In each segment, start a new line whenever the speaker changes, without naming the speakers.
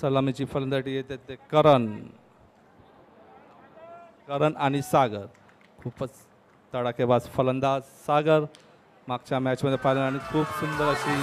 सलामीची फलंदाजी येते ते करण आणि सागर. खूपच तडाखेबाज फलंदाज सागर मागच्या मॅचमध्ये पाहिलं आणि खूप सुंदर अशी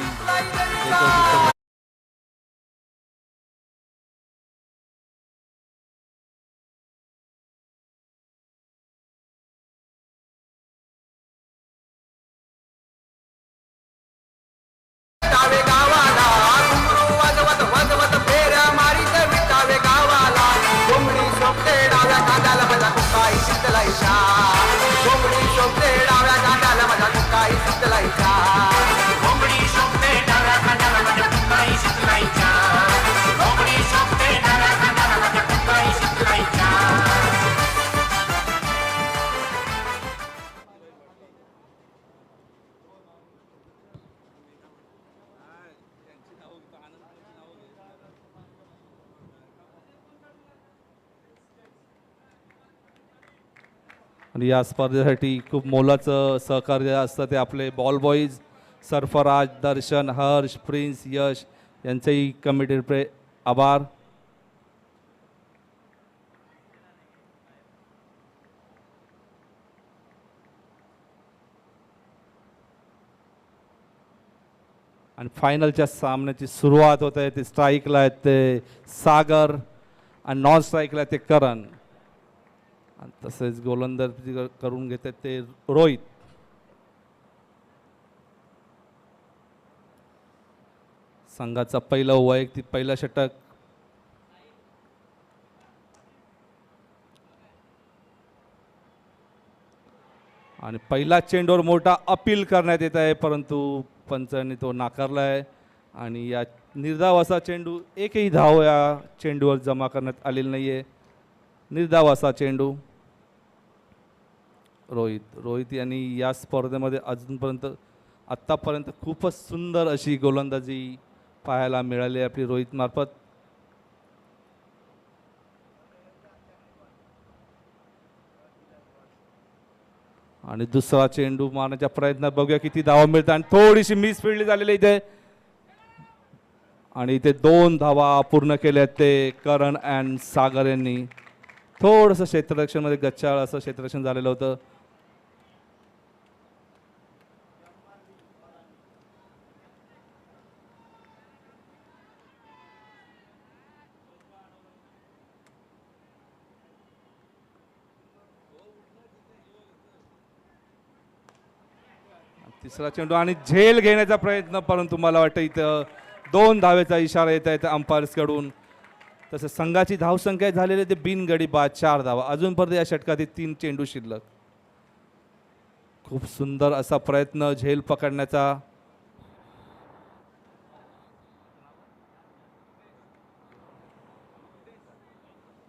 आणि या स्पर्धेसाठी खूप मोलाचं सहकार्य असतं ते आपले बॉल बॉईज सरफराज, दर्शन, हर्ष, प्रिन्स, यश यांचेही कमिटीचे आभार. आणि फायनलच्या सामन्याची सुरुवात होत आहे. ते स्ट्राईकला आहेत ते सागर आणि नॉन स्ट्राईकला ते करण आणि तसेच गोलंदाजी करून घेतात ते रोहित. संघाचा पहिला वैयक्तिक पहिला षटक आणि पहिला चेंडूवर मोठा अपील करण्यात येत आहे परंतु पंचांनी तो नाकारला आहे आणि या निर्धाव असा चेंडू एकही धाव या चेंडूवर जमा करण्यात आलेली नाही आहे. निर्धाव असा चेंडू रोहित यांनी या स्पर्धेमध्ये अजूनपर्यंत आत्तापर्यंत खूपच सुंदर अशी गोलंदाजी पाहायला मिळाली आपली रोहित मार्फत. आणि दुसरा चेंडू मारण्याच्या प्रयत्नात बघूया किती धावा मिळतात आणि थोडीशी मिस फील्ड झालेली इथे आणि इथे 2 धावा पूर्ण केल्या ते करण अँड सागर यांनी. थोडंसं क्षेत्ररक्षणमध्ये गच्चाळ असं क्षेत्ररक्षण झालेलं होतं. तिसरा चेंडू आणि झेल घेण्याचा प्रयत्न परंतु मला वाटतं इथं 2 धावेचा इशारा येत आहे अंपायर्स कडून. तसं संघाची धावसंख्या झालेली ते बिनगडी बाद 4 धावा. अजूनपर्यंत या षटकात 3 चेंडू शिल्लक. खूप सुंदर असा प्रयत्न झेल पकडण्याचा.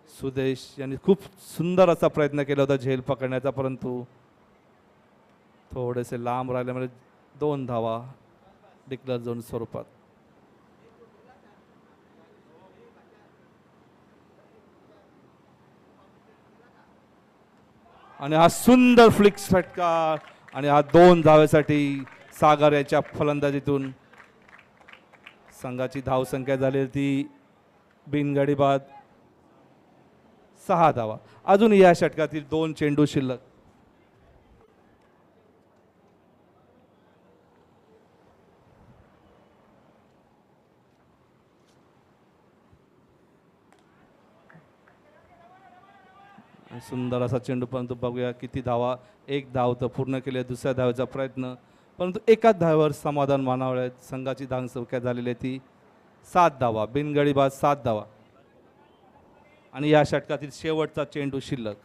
सुदेश यांनी खूप सुंदर असा प्रयत्न केला होता झेल पकडण्याचा परंतु थोडेसे लांब राहिल्यामुळे 2 धावा डिक्लेअर झोन स्वरूपात. आणि हा सुंदर फ्लिक फटका आणि हा 2 धावेसाठी सागर याच्या फलंदाजीतून. संघाची धावसंख्या झाली ती बिनगडी बाद 6 धावा. अजून या षटकातील 2 चेंडू शिल्लक. सुंदर असा चेंडू परंतु बघूया किती धावा. 1 धाव तर पूर्ण केली. दुसऱ्या धावेचा प्रयत्न परंतु एकाच धावेवर समाधान मानावं. संघाची धावसंख्या झालेली आहे ती 7 धावा. बिनगडी बाद 7 धावा. आणि या षटकातील शेवटचा चेंडू शिल्लक.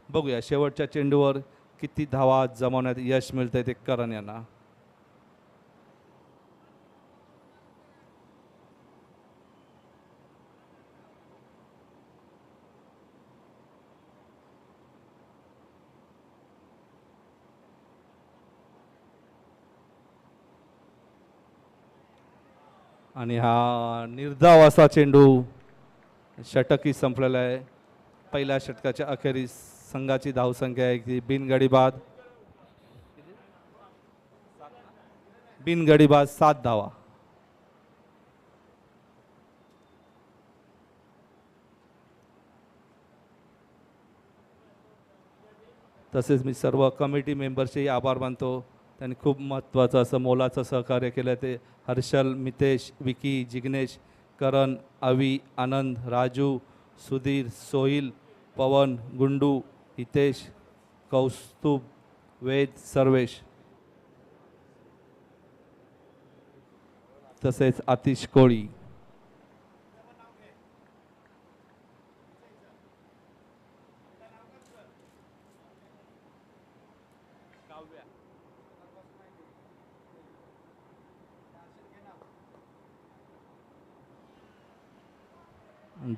बघूया शेवटच्या चेंडूवर किती धावा जमवण्यात यश मिळतंय ते करण यांना. आणि हा निर्धाव असा चेंडू षटकही संपलेला आहे. पहिल्या षटकाच्या अखेरीस संघाची धावसंख्या आहे की बिनगडी बाद 7 धावा. तसेच मी सर्व कमिटी मेंबर्सचेही आभार मानतो. त्यांनी खूप महत्त्वाचं असं मोलाचं सहकार्य केलं. ते हर्षल, मितेश, विकी, जिग्नेश, करण, अवी, आनंद, राजू, सुधीर, सोहिल, पवन, गुंडू, हितेश, कौस्तुभ, वेद, सर्वेश, तसेच आतिश कोळी.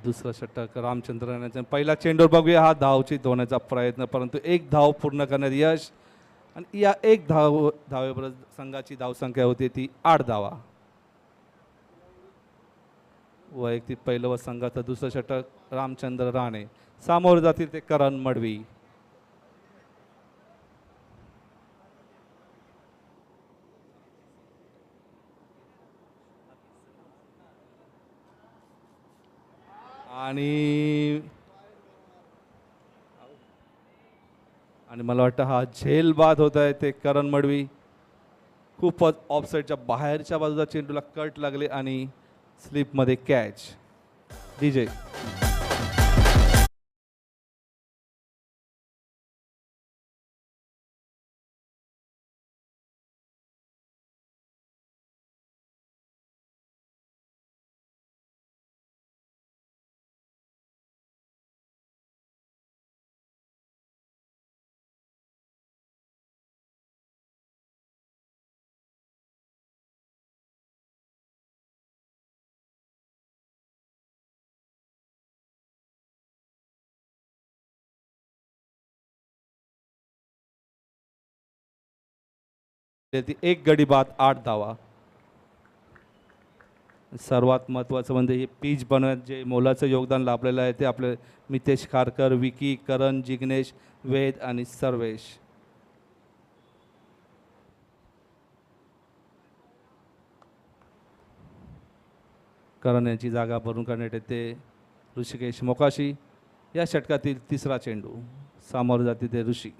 दुसरा षटक रामचंद्र राणेचा. पहिला चेंडूवर बघूया, हा धावची धोण्याचा प्रयत्न, परंतु एक धाव पूर्ण करण्यात यश. आणि या एक धावेबरोबर संघाची धावसंख्या होती ती 8 धावा. वैयक्तिक पहिलं व संघाचं दुसरं षटक रामचंद्र राणे. सामोरे जातील ते करण मडवी. आणि मला वाटतं हा झेल बाद होत आहे ते करण मडवी. खूपच ऑफसाईडच्या बाहेरच्या बाजूला चेंडूला कट लागले आणि स्लिपमध्ये कॅच. डीजे. एक गडी बाद 8 धावा. सर्वात महत्त्वाचं म्हणजे हे पीच बनवण्यात जे मोलाचं योगदान लाभलेलं आहे ते आपले मितेश खारकर, विकी, करण, जिग्नेश, वेद आणि सर्वेश. करण यांची जागा भरून काढण्यात येते ऋषिकेश मोकाशी. या षटकातील तिसरा चेंडू. सामोरे जाते ते ऋषी.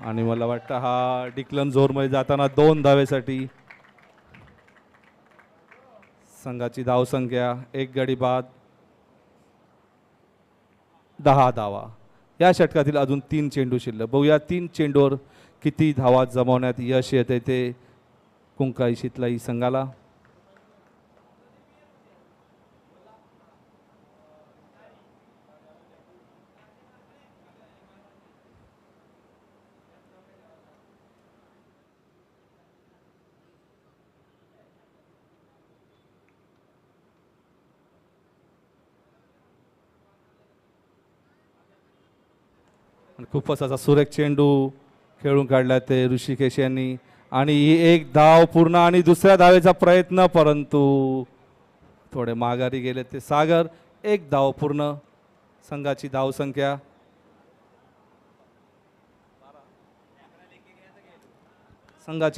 आणि मला वाटतं हा डिक्लन झोरमध्ये जाताना 2 धावेसाठी. संघाची धावसंख्या एक गडी बाद 10 धावा. या षटकातील अजून 3 चेंडू शिल्लक. बघूया 3 चेंडूवर किती धावा जमवण्यात यश येते ते कुंकाई शितलाई संघाला. खूपच असा सुरेख चेंडू खेळून काढला ते ऋषिकेश यांनी. आणि ही एक धाव पूर्ण आणि दुसऱ्या धावेचा प्रयत्न, परंतु थोडे माघारी गेले ते सागर. एक धाव पूर्ण. संघाची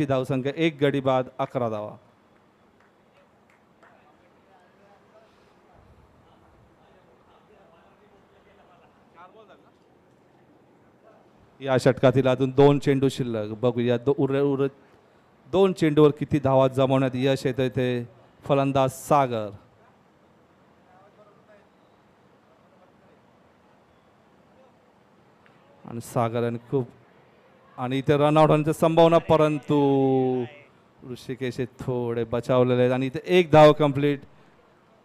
धावसंख्या एक गडी बाद 11 धावा. या षटकातील अजून 2 चेंडू शिल्लक. बघूया उरत 2 चेंडूवर किती धावा जमवण्यात यश येते ते फलंदाज सागर. आणि सागर यांनी खूप आणि इथे रनआउट होण्याची संभावना, परंतु ऋषिकेश थोडे बचावलेले आहेत. आणि इथे एक धाव कंप्लीट.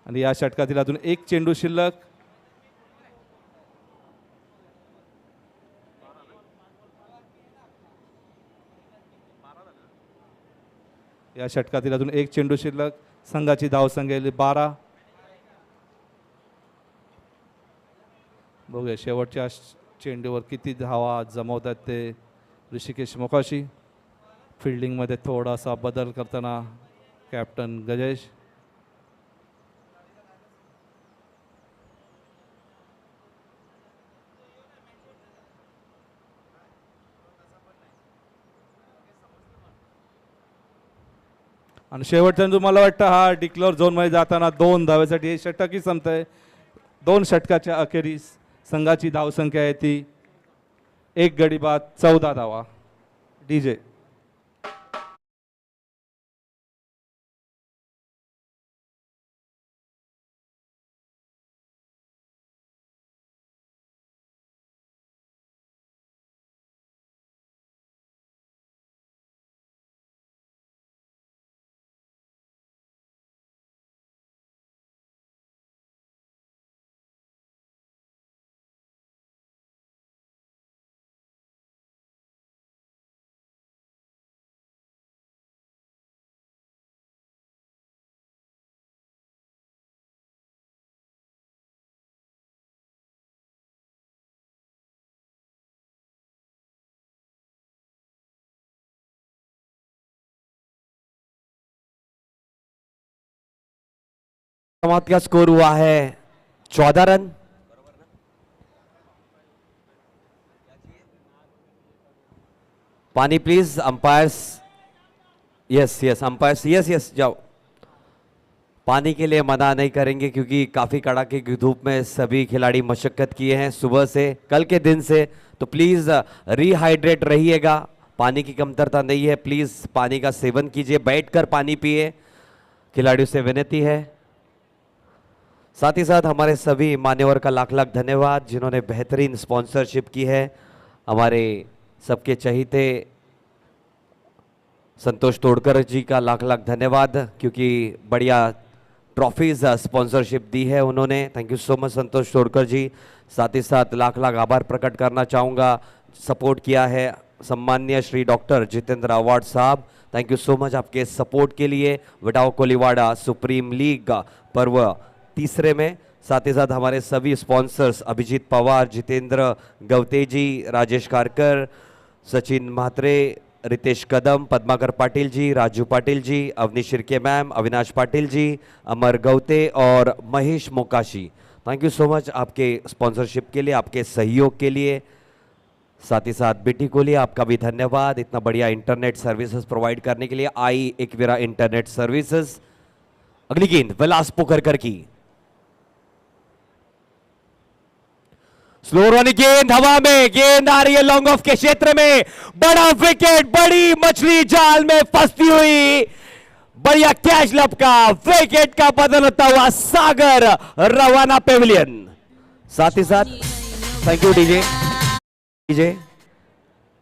आणि या षटकातील अजून 1 चेंडू शिल्लक. या षटकातील अजून 1 चेंडू शिल्लक. संघाची धावसंख्या 12. बघूया शेवटच्या चेंडूवर किती धावा जमवतात ते ऋषिकेश मोकाशी. फिल्डिंगमध्ये थोडासा बदल करताना कॅप्टन गजेश. आणि शेवटच्या तुम्हाला वाटतं हा डिक्लेअर झोनमध्ये जाताना 2 धावेसाठी हे षटकही संपतंय. 2 षटकाच्या अखेरीस संघाची धावसंख्या आहे ती 1 गडी बाद 14 धावा. डीजे
समाप्त का स्कोर हुआ है 14 रन. पानी please. Umpires. Yes yes umpires. Yes yes जाओ. पानी के लिए मना नहीं करेंगे क्योंकि काफी कड़ाके की धूप में सभी खिलाड़ी मशक्कत किए हैं सुबह से, कल के दिन से. तो प्लीज रिहाइड्रेट रहिएगा. पानी की कमतरता नहीं है. प्लीज पानी का सेवन कीजिए, बैठकर पानी पिए. खिलाड़ियों से विनती है. साथ ही साथ हमारे सभी मान्यवर का लाख लाख धन्यवाद जिन्होंने बेहतरीन स्पॉन्सरशिप की है. हमारे सबके चहीते संतोष तोड़कर जी का लाख लाख धन्यवाद क्योंकि बढ़िया ट्रॉफीज स्पॉन्सरशिप दी है उन्होंने. थैंक यू सो मच संतोष तोड़कर जी. साथ ही साथ लाख लाख आभार प्रकट करना चाहूँगा. सपोर्ट किया है सम्मान्य श्री डॉक्टर जितेंद्र अवार्ड साहब. थैंक यू सो मच आपके सपोर्ट के लिए. विटाओ कोलीवाड़ा सुप्रीम लीग पर्व तीसरे में. साथ ही साथ हमारे सभी स्पॉन्सर्स अभिजीत पवार, जितेंद्र गवतेजी, राजेश कारकर, सचिन म्हात्रे, रितेश कदम, पद्माकर पाटिल जी, राजू पाटिल जी, अवनीश शिर्के मैम, अविनाश पाटिल जी, अमर गवते और Mahesh Mokashi. Thank you so much आपके स्पॉन्सरशिप के लिए, आपके सहयोग के लिए. साथ ही साथ बेटी को लिए आपका भी धन्यवाद इतना बढ़िया इंटरनेट सर्विसेज प्रोवाइड करने के लिए. आई एकवीरा इंटरनेट सर्विसेज. अगली गेंद विलास पोखरकर की. स्लो रनिंग गेंद हवा में. गेंद आ रही है लॉन्ग ऑफ के क्षेत्र में. बड़ा विकेट. बड़ी मछली जाल में फंसती हुई. बढ़िया कैच लपका. विकेट का बदल होता हुआ सागर रवाना पेविलियन. साथ ही साथ थैंक यू डीजे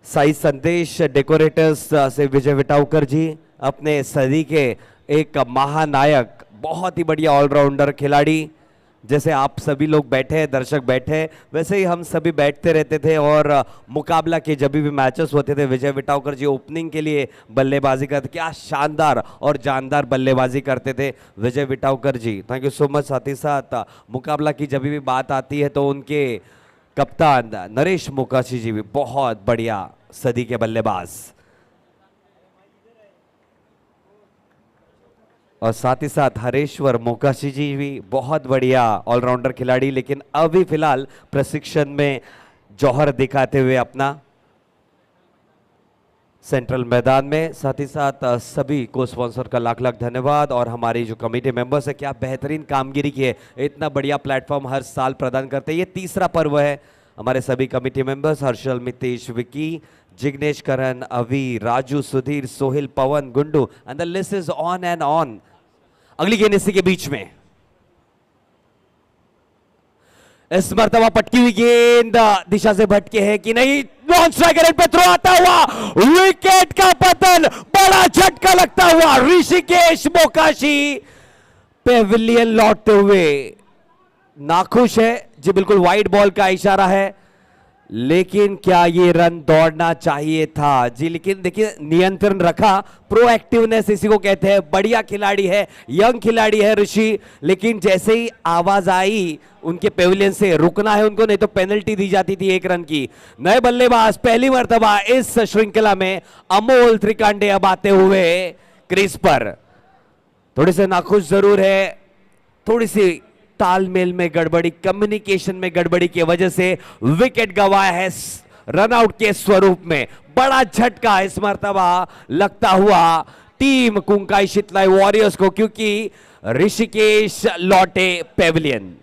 साई संदेश डेकोरेटर्स से विजय विटावकर जी, अपने सदी के एक महानायक, बहुत ही बढ़िया ऑलराउंडर खिलाड़ी. जैसे आप सभी लोग बैठे, दर्शक बैठे, वैसे ही हम सभी बैठते रहते थे और मुकाबला के जब भी मैचेस होते थे विजय विटावकर जी ओपनिंग के लिए बल्लेबाजी करते. क्या शानदार और जानदार बल्लेबाजी करते थे Vijay Vitavkar ji. Thank you so much. साथ ही साथ मुकाबला की जब भी बात आती है तो उनके कप्तान नरेश मोकाशी जी भी बहुत बढ़िया सदी के बल्लेबाज. और साथ ही साथ हरेश्वर मोकाशी जी भी बहुत बढ़िया ऑलराउंडर खिलाड़ी, लेकिन अभी फिलहाल प्रशिक्षण में जौहर दिखाते हुए अपना सेंट्रल मैदान में. साथ ही साथ सभी को स्पॉन्सर का लाख लाख धन्यवाद. और हमारी जो कमेटी मेंबर्स है, क्या बेहतरीन कामगिरी की है. इतना बढ़िया प्लेटफॉर्म हर साल प्रदान करते हैं. ये तीसरा पर्व है. हमारे सभी committee members Harshal, Mitesh, Vicky, Jignesh, Karan, Avi, Raju, Sudhir, Sohil, Pavan, Gundu and the list is on and on. अगली गेंद इसी के बीच में. इस मर्तबा पटकी हुई गेंद दिशा से भटके है कि नहीं. नॉन स्ट्राइकर एंड पे थ्रो आता हुआ. विकेट का पतन. बड़ा झटका लगता हुआ. ऋषिकेश मोकाशी पेविलियन लौटते हुए नाखुश है जी. बिल्कुल वाइड बॉल का इशारा है, लेकिन क्या ये रन दौड़ना चाहिए था जी. लेकिन देखिए नियंत्रण रखा. प्रोएक्टिवनेस इसी को कहते हैं. बढ़िया खिलाड़ी है, यंग खिलाड़ी है ऋषि, लेकिन जैसे ही आवाज आई उनके पेविलियन से रुकना है उनको, नहीं तो पेनल्टी दी जाती थी 1 रन की. नए बल्लेबाज पहली मर्तबा इस श्रृंखला में अमोल त्रिकांडे अब आते हुए क्रीज पर. थोड़ी से नाखुश जरूर है. थोड़ी सी तालमेल में गड़बड़ी, कम्युनिकेशन में गड़बड़ी की वजह से विकेट गंवाया है रनआउट के स्वरूप में. बड़ा झटका इस मर्तबा लगता हुआ टीम कुंकाई शीतलाई वॉरियर्स को, क्योंकि ऋषिकेश लौटे पेविलियन।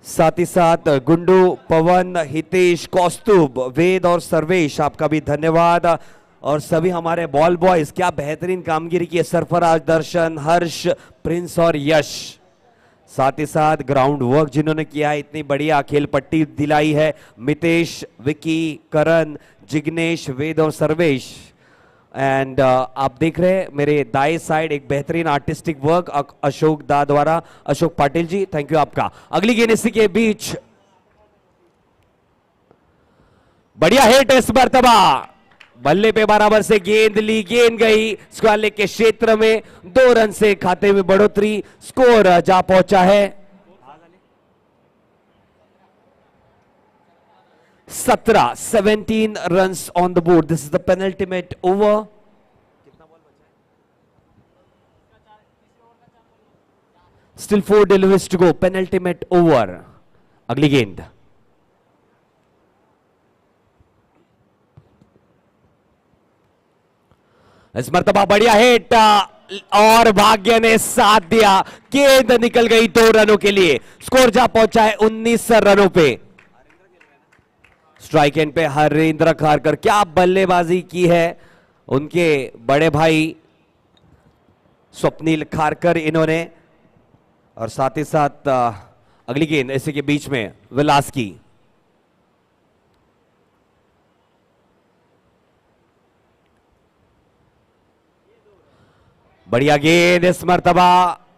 साथ ही साथ गुंडू, पवन, हितेश, कौस्तुभ, वेद और सर्वेश, आपका भी धन्यवाद। और सभी हमारे बॉल बॉयज, क्या बेहतरीन कामगिरी की है। सरफराज, दर्शन, हर्ष, प्रिंस और यश। साथ ही साथ ग्राउंड वर्क जिन्होंने किया है, इतनी बढ़िया खेल पट्टी दिलाई है, मितेश, विकी, करण, जिग्नेश, वेद और सर्वेश। एंड आप देख रहे हैं मेरे दाएं साइड एक बेहतरीन आर्टिस्टिक वर्क अशोक दा द्वारा। अशोक पाटिल जी, थैंक यू आपका। अगली गेंद इसी के बीच, बढ़िया हिट इस मर्तबा, बल्ले पे बराबर से गेंद ली, गेंद गई स्क्वायर लेग के क्षेत्र में। 2 रन से खाते में बढ़ोतरी, स्कोर जा पहुंचा है 17 runs on the board. This is the penultimate over. Still 4 deliveries to go. Penultimate over. अगली गेंद, इस मर्तबा बढ़िया हिट और भाग्य ने साथ दिया, गेंद निकल गई 2 रनों के लिए। स्कोर जा पहुंचा है 19 रनों पे। स्ट्राइक एंड पे हरेंद्र खारकर, क्या बल्लेबाजी की है उनके बड़े भाई स्वप्निल खारकर इन्होंने। और साथ ही साथ अगली गेंद इसी के बीच में विलास की। बढ़िया गेंद इस मर्तबा,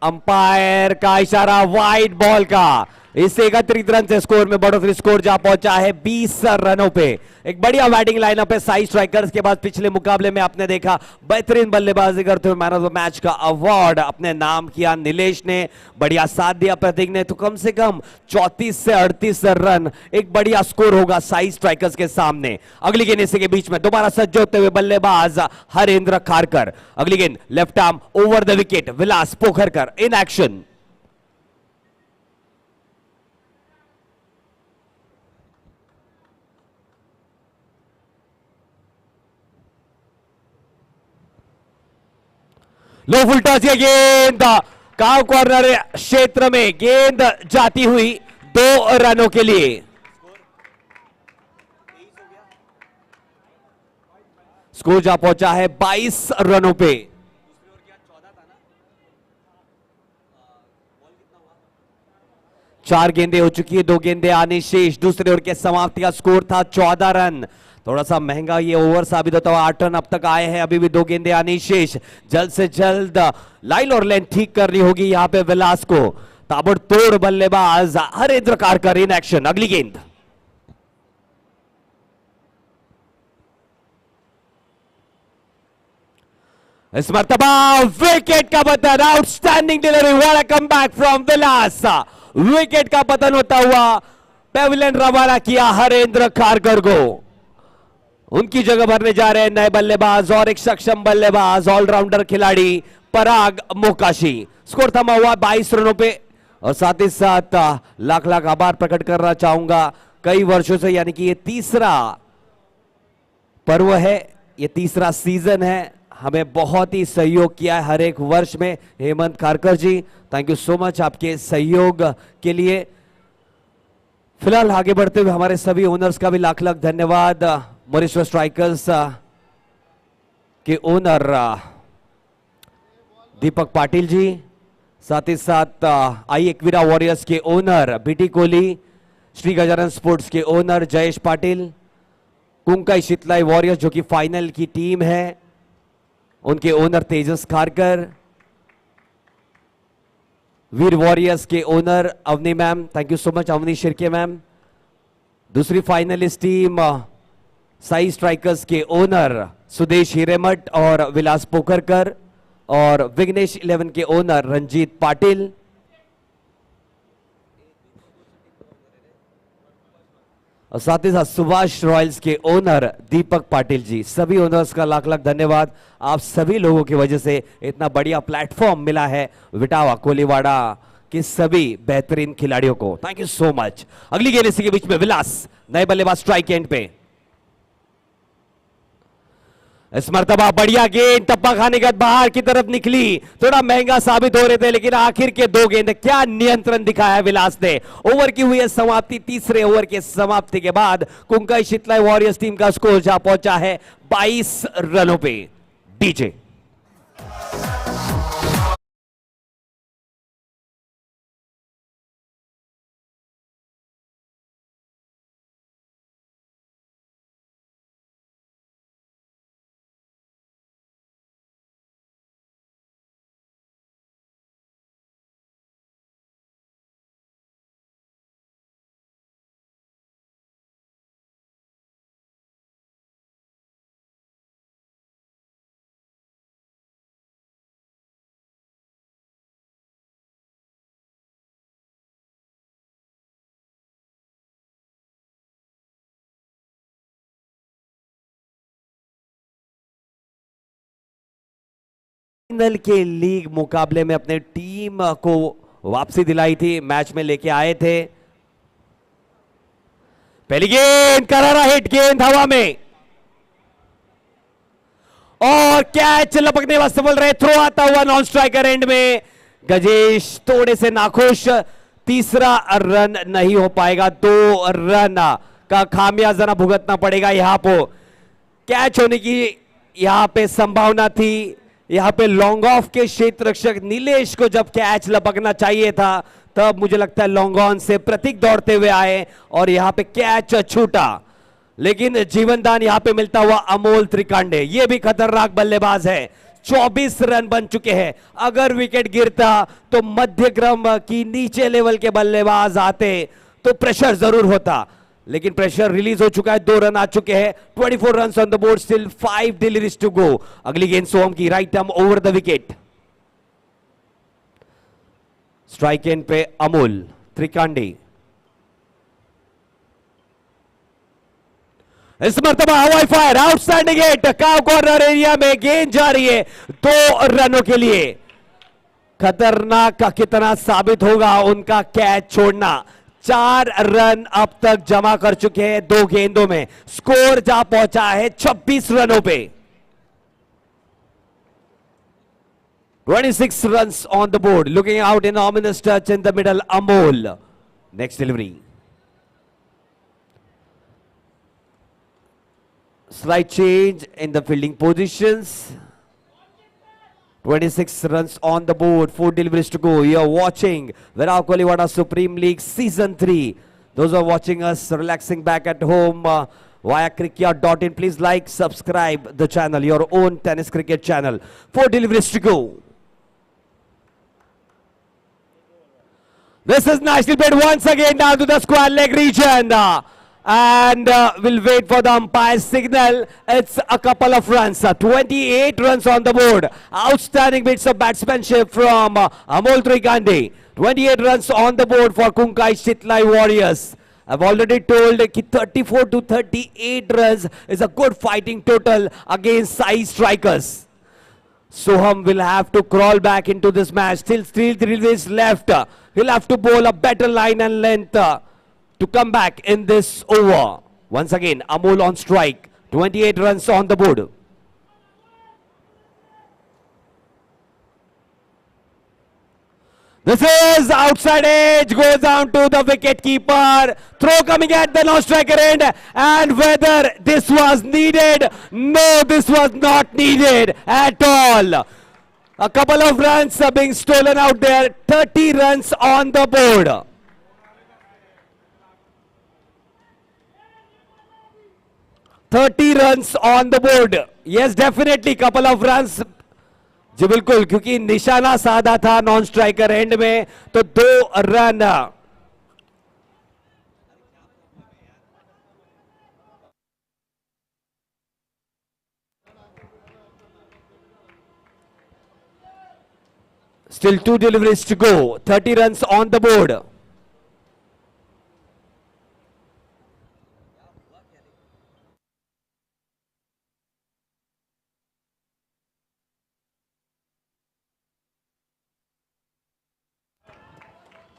अंपायर का इशारा वाइड बॉल का। इससे 31 रन से स्कोर में बढ़ोतरी, स्कोर जा पहुंचा है 20 रनों पे। एक बढ़िया बैटिंग लाइनअप है साई स्ट्राइकर्स के बाद। पिछले मुकाबले में आपने देखा बेहतरीन बल्लेबाजी करते हुए मैन ऑफ द मैच का अवार्ड अपने नाम किया निलेश ने। बढ़िया साथ दिया प्रतीक ने, तो कम से कम 34 से 38 रन एक बढ़िया स्कोर होगा साई स्ट्राइकर्स के सामने। अगली गेंद इसी के बीच में दोबारा सज्ज होते हुए बल्लेबाज हरेंद्र खारकर। अगली गेंद left arm over the wicket, Vilas Pokharkar in action. Low full toss, ये गेंद काव कॉर्नर क्षेत्र में गेंद जाती हुई 2 रनों के लिए। स्कोर जा पहुंचा है 22 रनों पे। चार गेंदें हो चुकी है, 2 गेंदें आने शेष। दूसरे ओवर के समाप्ति का स्कोर था 14 रन। थोड़ा सा महंगा ये ओवर साबित होता हुआ 8 रन अब तक आए हैं, अभी भी 2 गेंदें आनी शेष। जल्द से जल्द लाइन और लेंथ ठीक करनी होगी यहां पे विलास को। ताबड़तोड़ बल्लेबाज हरेंद्र खारकर इन एक्शन। अगली गेंद, इस मर्तबा विकेट का पतन, outstanding delivery, what a comeback from Vilas. Wicket का पतन होता हुआ पेविलियन रवाना किया हरेंद्र खारकर को। उनकी जगह भरने जा रहे हैं नए बल्लेबाज और एक सक्षम बल्लेबाज ऑलराउंडर खिलाड़ी पराग मोकाशी। स्कोर थमा हुआ 22 रनों पे। और साथ ही साथ लाख लाख आभार प्रकट करना चाहूंगा कई वर्षों से, यानी कि ये तीसरा पर्व है, ये तीसरा सीजन है, हमें बहुत ही सहयोग किया है हर एक वर्ष में हेमंत खारकर जी। थैंक यू सो मच आपके सहयोग के लिए। फिलहाल आगे बढ़ते हुए हमारे सभी ओनर्स का भी लाख लाख धन्यवाद। मॉरिशस स्ट्राइकर्स के ओनर दीपक पाटिल जी, साथ ही साथ आई एक्विरा वॉरियर्स के owner B T Kohli, Shri Gajanan sports के ओनर जयेश पाटिल, कुंकाई शीतलाई वॉरियर्स जो कि फाइनल की टीम है उनके ओनर तेजस खारकर, वीर वॉरियर्स के owner Avani ma'am, thank you so much Avani Shirke ma'am. दूसरी फाइनलिस्ट टीम साई स्ट्राइकर्स के ओनर सुदेश हिरेमठ और विलास पोखरकर, और विघ्नेश 11 के ओनर रंजीत पाटिल। और साथ ही साथ सुभाष रॉयल्स के ओनर दीपक पाटिल जी। सभी ओनर्स का लाख लाख धन्यवाद। आप सभी लोगों की वजह से इतना बढ़िया प्लेटफॉर्म मिला है विटावा कोलीवाड़ा के सभी बेहतरीन खिलाड़ियों को, थैंक यू सो मच। अगली गेंद इसी के बीच में विलास, नए बल्लेबाज स्ट्राइक एंड पे। इस मर्तबा बढ़िया गेंद, टप्पा खाने के बाद बाहर की तरफ निकली, थोड़ा महंगा साबित हो रहे थे, लेकिन आखिर के दो गेंद, क्या नियंत्रण दिखाया विलास ने। ओवर की हुई है समाप्ति। तीसरे ओवर के समाप्ति के बाद कुंकाई शितलाई वॉरियर्स टीम का स्कोर जा पहुंचा है 22 रनों पे। डीजे फाइनल के लीग मुकाबले में अपने टीम को वापसी दिलाई थी, मैच में लेके आए थे। पहली गेंद, करारा हिट, गेंद हवा में और कैच लपकने में सफल रहे। थ्रो आता हुआ नॉन स्ट्राइकर एंड में, गजेश थोड़े से नाखुश। तीसरा रन नहीं हो पाएगा, 2 रन का खामियाजा भुगतना पड़ेगा। यहां पर कैच होने की यहां पे संभावना थी। यहां पे लॉन्ग ऑफ के क्षेत्र रक्षक नीलेश को जब कैच लपकना चाहिए था, तब मुझे लगता है लॉन्ग ऑन से प्रतीक दौड़ते हुए आए और यहां पे कैच छूटा। लेकिन जीवनदान यहां पे मिलता हुआ अमोल त्रिकांडे, ये भी खतरनाक बल्लेबाज है। 24 रन बन चुके हैं। अगर विकेट गिरता तो मध्य क्रम की नीचे लेवल के बल्लेबाज आते तो प्रेशर जरूर होता, लेकिन प्रेशर रिलीज हो चुका है। 2 रन आ चुके हैं। 24 run on the board, still 5 deliveries to go. अगली गेंद सोहम की, right arm over the wicket. Strike end पे अमोल त्रिकांडे। इस मर्तबा हवाई fire, outstanding hit, cow corner area में गेंद जा रही है 2 रनों के लिए। खतरनाक का कितना साबित होगा उनका कैच छोड़ना। 4 रन अब तक जमा कर चुके हैं 2 गेंदों में। स्कोर जा पहुंचा है 26 रनों पे। 26 runs on the board. Looking out in ominous touch in the middle, Amol. Next delivery. Slight change in the fielding positions. 26 runs on the board, 4 deliveries to go. You're watching Virat Kohli Supreme League Season 3. Those who are watching us relaxing back at home via cricket.in, please like, subscribe the channel, your own tennis cricket channel. 4 deliveries to go. This is nicely played once again down to the square leg region. And we'll wait for the umpire's signal. It's a couple of runs. 28 runs on the board. Outstanding bits of batsmanship from Amol Trikande. 28 runs on the board for Kunkai Shitlai Warriors. I've already told that 34 to 38 runs is a good fighting total against Sai strikers. Soham will have to crawl back into this match. Still 3 deliveries left. He'll have to bowl a better line and length to come back in this over. Once again, Amol on strike. 28 runs on the board. This is outside edge, goes down to the wicket keeper. Throw coming at the non-striker end. And whether this was needed, no, this was not needed at all. A couple of runs are being stolen out there. 30 runs on the board. runs on the board. Yes, definitely couple of runs. जी बिल्कुल, क्योंकि निशाना साधा था non striker end में, तो 2 run. Still 2 deliveries to go. 30 runs on the board.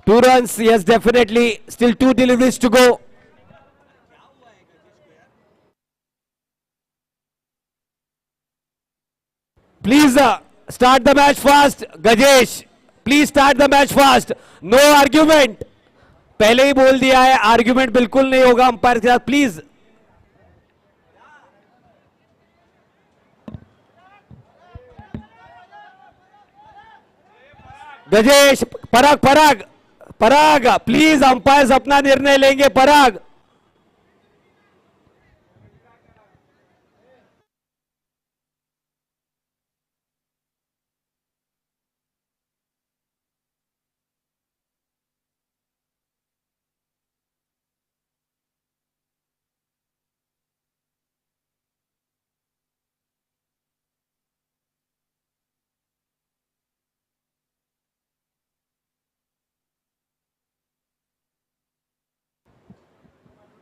Two runs, yes, definitely. Still 2 deliveries to go. Please start the match fast Gajesh, please start the match fast, no argument. पहले ही बोल दिया है argument बिल्कुल नहीं होगा अंपायर के साथ, please. Gajesh, Parag Parag Parag, please umpire अपना निर्णय लेंगे, पराग।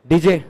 डीजे,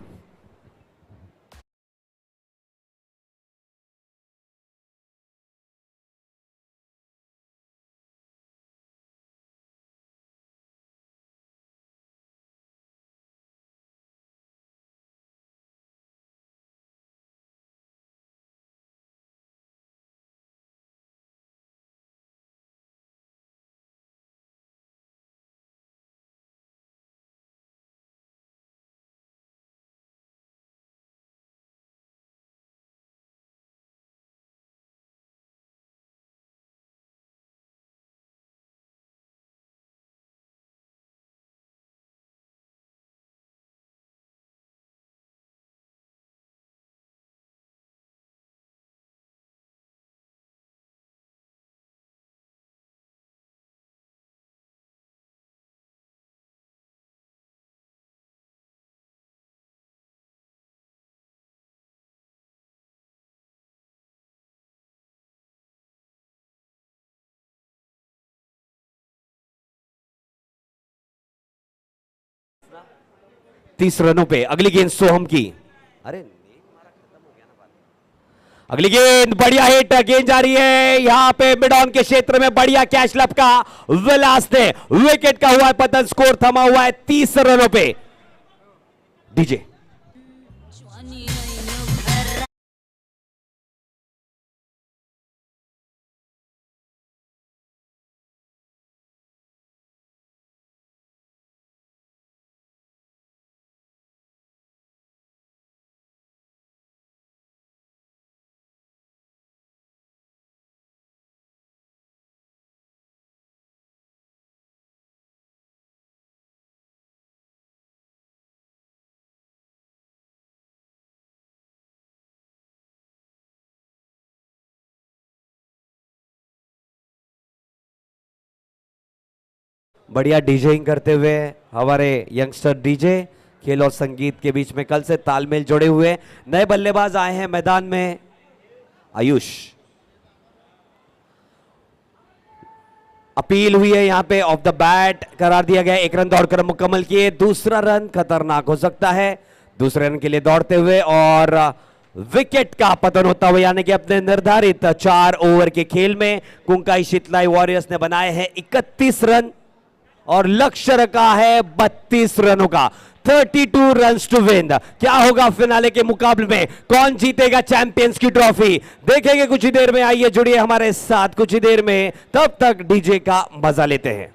तीस रनों पे अगली गेंद सोहम की। अरे अगली गेंद बढ़िया हिट, गेंद जा रही है यहां पे मिड ऑन के क्षेत्र में, बढ़िया कैच लपका, विलास ने विकेट का हुआ है पतन, स्कोर थमा हुआ है 30 रनों पे। डीजे, बढ़िया डीजेइंग करते हुए हमारे यंगस्टर डीजे, खेल और संगीत के बीच में कल से तालमेल जोड़े हुए नए बल्लेबाज आए हैं मैदान में। आयुष, अपील हुई है यहां पे, ऑफ द बैट करार दिया गया, एक रन दौड़कर मुकम्मल किए, दूसरा रन खतरनाक हो सकता है, दूसरे रन के लिए दौड़ते हुए और विकेट का पतन होता हुआ, यानी कि अपने निर्धारित 4 ओवर के खेल में कुंकाई शीतलाई वॉरियर्स ने बनाए हैं 31 रन और लक्ष्य रखा है 32 रनों का, 32 रन्स टू विन। क्या होगा फिनाले के मुकाबले में, कौन जीतेगा चैंपियंस की ट्रॉफी, देखेंगे कुछ ही देर में। आइए जुड़िए हमारे साथ कुछ ही देर में, तब तक डीजे का मजा लेते हैं।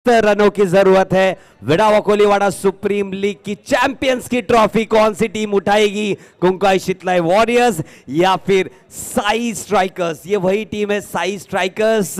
रनों की जरूरत है। विडावा कोलीवाड़ा सुप्रीम लीग की चैंपियंस की ट्रॉफी कौन सी टीम उठाएगी? कुंकाई शितलाई वॉरियर्स या फिर साई स्ट्राइकर्स? ये वही टीम है साई स्ट्राइकर्स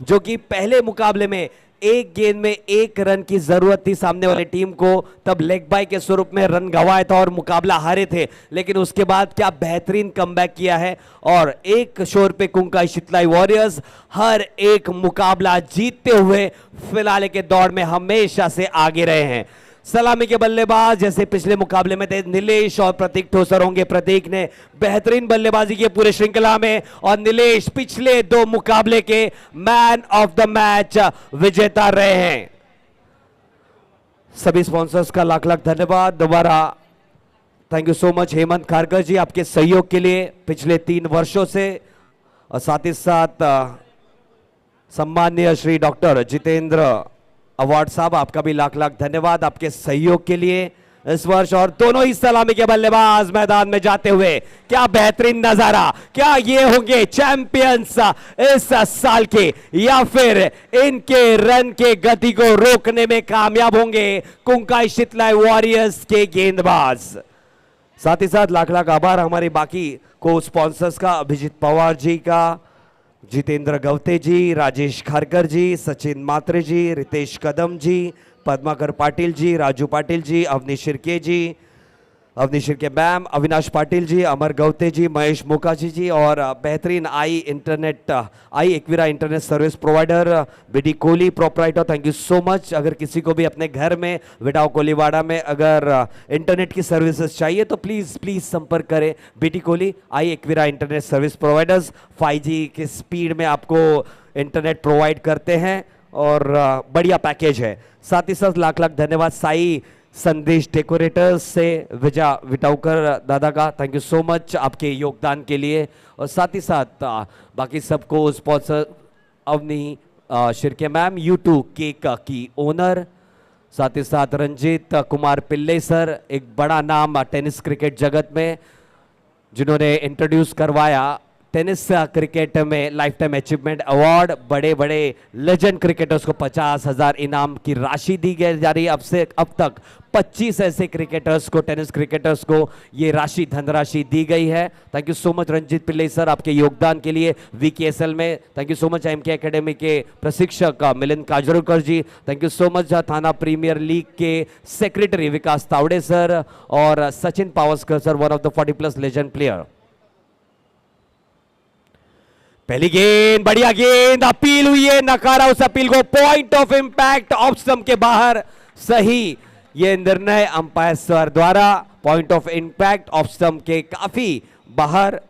जो कि पहले मुकाबले में एक गेंद में एक रन की जरूरत थी सामने वाली टीम को, तब लेग बाय के स्वरूप में रन गंवाए था और मुकाबला हारे थे, लेकिन उसके बाद क्या बेहतरीन कमबैक किया है और एक शोर पे कुंकाई शितलाई वॉरियर्स हर एक मुकाबला जीतते हुए फिलहाल के दौर में हमेशा से आगे रहे हैं। सलामी के बल्लेबाज जैसे पिछले मुकाबले में थे नीलेश और प्रतीक ठोसर होंगे। प्रतीक ने बेहतरीन बल्लेबाजी की पूरे श्रृंखला में और नीलेश पिछले 2 मुकाबले के मैन ऑफ द मैच विजेता रहे हैं। सभी स्पॉन्सर्स का लाख लाख धन्यवाद। दोबारा thank you so much Hemant Kharkar ji आपके सहयोग के लिए पिछले 3 वर्षों से, और साथ ही साथ सम्माननीय श्री डॉक्टर जितेंद्र अवार्ड साहब आपका भी लाख लाख धन्यवाद आपके सहयोग के लिए इस वर्ष। और दोनों ही सलामी के बल्लेबाज मैदान में जाते हुए क्या बेहतरीन नजारा, क्या ये होंगे चैंपियंस इस साल के या फिर इनके रन के गति को रोकने में कामयाब होंगे कुंकाई शितलाई वॉरियर्स के गेंदबाज? साथ ही साथ लाख लाख आभार हमारे बाकी को स्पॉन्सर्स का, अभिजीत पवार जी का, जितेंद्र गवते जी, राजेश खारकर जी, सचिन मात्रे जी, रितेश कदम जी, पद्माकर पाटिल जी, राजू पाटिल जी, अवनीश शिर्के जी, अवनीश शिर्के मैम, अविनाश पाटिल जी, अमर गवते जी, महेश मुखार्जी जी और बेहतरीन Aai Ekvira internet service provider BD Kohli proprietor, thank you so much. अगर किसी को भी अपने घर में विडावा कोलीवाड़ा में अगर इंटरनेट की सर्विसेज चाहिए तो प्लीज प्लीज संपर्क करें बीडी कोहली आई Ekvira internet service providers. 5G के स्पीड में आपको इंटरनेट प्रोवाइड करते हैं और बढ़िया पैकेज है। साथ ही साथ लाख लाख धन्यवाद साई संदेश डेकोरेटर्स से विजय विटाउकर दादा का, थैंक यू सो मच आपके योगदान के लिए। और साथ ही साथ बाकी सबको sponsor Avani Shirke ma'am, U2 cake की ओनर, साथ ही साथ रंजीत कुमार पिल्ले सर, एक बड़ा नाम टेनिस क्रिकेट जगत में जिन्होंने इंट्रोड्यूस करवाया टेनिस क्रिकेट में लाइफ टाइम अचीवमेंट अवार्ड। बड़े बड़े लेजेंड क्रिकेटर्स को 50,000 इनाम की राशि दी गई जा रही है। अब तक 25 ऐसे क्रिकेटर्स को, टेनिस क्रिकेटर्स को ये राशि, धनराशि दी गई है। Thank you so much Ranjeet Pillay sir आपके योगदान के लिए VKSL में। Thank you so much MK academy के प्रशिक्षक Milind Kajrolkar ji, thank you so much Thane premier league के सेक्रेटरी विकास तावड़े सर और Sachin Pawaskar sir, one of the 40+ legend player. पहली गेंद, बढ़िया गेंद, अपील हुई है, नकारा उस अपील को, point of impact off stump के बाहर। सही ये निर्णय अंपायर सर द्वारा, point of impact off stump के काफी बाहर।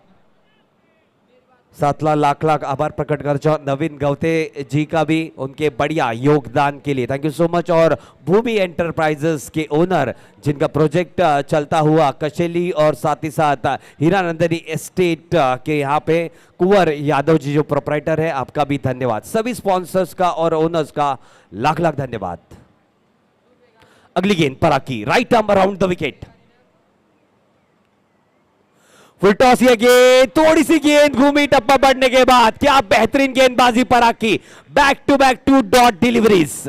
7 लाख लाख आभार प्रकट कर नवीन गवते जी का भी उनके बढ़िया योगदान के लिए, थैंक यू सो मच। और भूमि एंटरप्राइजेस के ओनर जिनका प्रोजेक्ट चलता हुआ कशेली और साथ ही साथ हीरानंदनी एस्टेट के यहाँ पे कुंवर यादव जी जो प्रोपराइटर है, आपका भी धन्यवाद। सभी स्पॉन्सर्स का और ओनर्स का लाख लाख धन्यवाद। अगली गेंद Paraki, right arm around the wicket, full toss. ये गेंद, थोड़ी सी गेंद घूमी टप्पा बढ़ने के बाद, क्या बेहतरीन गेंदबाजी Paraki, back to back 2 dot deliveries.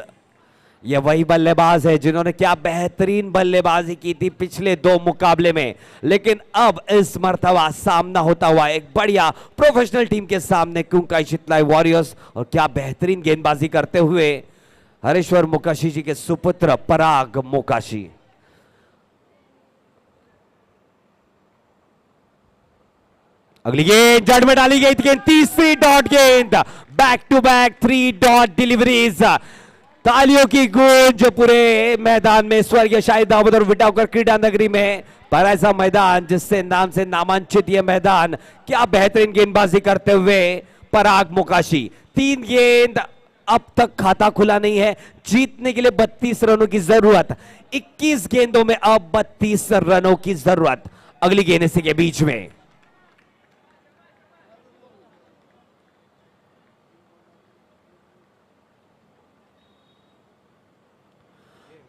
ये वही बल्लेबाज है जिन्होंने क्या बेहतरीन बल्लेबाजी की थी पिछले 2 मुकाबले में, लेकिन अब इस मर्तबा सामना होता हुआ एक बढ़िया प्रोफेशनल टीम के सामने कुंकाई शितलाई वॉरियर्स, और क्या बेहतरीन गेंदबाजी करते हुए हरेश्वर मोकाशी जी के सुपुत्र पराग मोकाशी। अगली गेंद जड़ में डाली गई गेंद, तीसरी डॉट गेंद, back to back 3 dot deliveries. तालियों की गूंज जो पूरे मैदान में, स्वर्गीय शाहिद दाऊद और विटाउकर क्रीडा नगरी में, पर ऐसा मैदान जिससे नाम से नामांकित यह मैदान, क्या बेहतरीन गेंदबाजी करते हुए पराग मोकाशी। 3 गेंद, अब तक खाता खुला नहीं है, जीतने के लिए 32 रनों की जरूरत, 21 गेंदों में अब 32 रनों की जरूरत। अगली गेंद इसी के बीच में,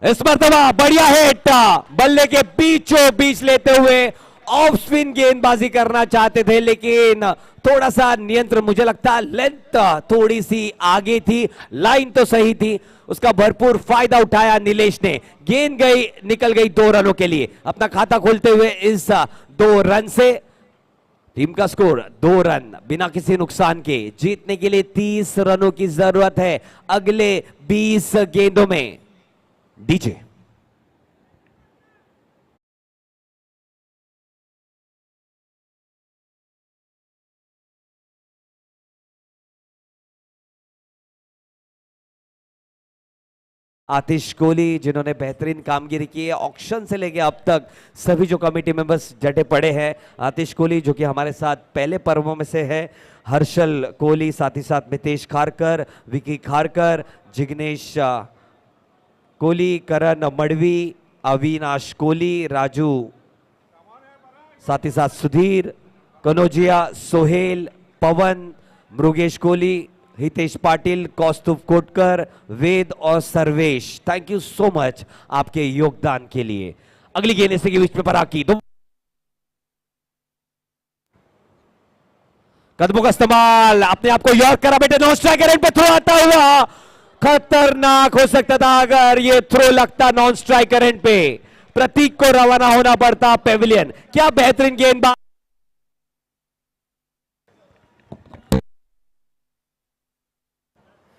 इस मरतबा बढ़िया हिट, बल्ले के बीचों बीच लेते हुए ऑफ स्पिन गेंदबाजी करना चाहते थे, लेकिन थोड़ा सा नियंत्रण, मुझे लगता है लेंथ थोड़ी सी आगे थी, लाइन तो सही थी, उसका भरपूर फायदा उठाया नीलेश ने। गेंद गई, निकल गई 2 रनों के लिए। अपना खाता खोलते हुए इस 2 रन से टीम का स्कोर 2 रन बिना किसी नुकसान के। जीतने के लिए 30 रनों की जरूरत है अगले 20 गेंदों में। डीजे आतिश कोहली, जिन्होंने बेहतरीन कामगिरी की है ऑक्शन से लेके अब तक, सभी जो कमेटी मेंबर्स जटे पड़े हैं। आतिश कोहली जो कि हमारे साथ पहले पर्वों में से है, हर्षल कोहली, साथ ही साथ मितेश खारकर, विकी खारकर, जिग्नेश कोहली, करण मड़वी, अविनाश कोहली, राजू, साथ ही साथ सुधीर, कनौजिया, सोहेल, पवन, मृगेश कोहली, हितेश पाटिल, कौस्तुभ कोटकर, वेद और Sarvesh, thank you so much आपके योगदान के लिए। अगली गेंद इसी के बीच में पराकी, दो कदमों का इस्तेमाल, अपने आप को यॉर्क करा बेटे, नॉन स्ट्राइकर एंड पे थ्रो आता हुआ, खतरनाक हो सकता था अगर ये थ्रो लगता नॉन स्ट्राइकर एंड पे। प्रतीक को रवाना होना पड़ता पेविलियन। क्या बेहतरीन गेंदबाज,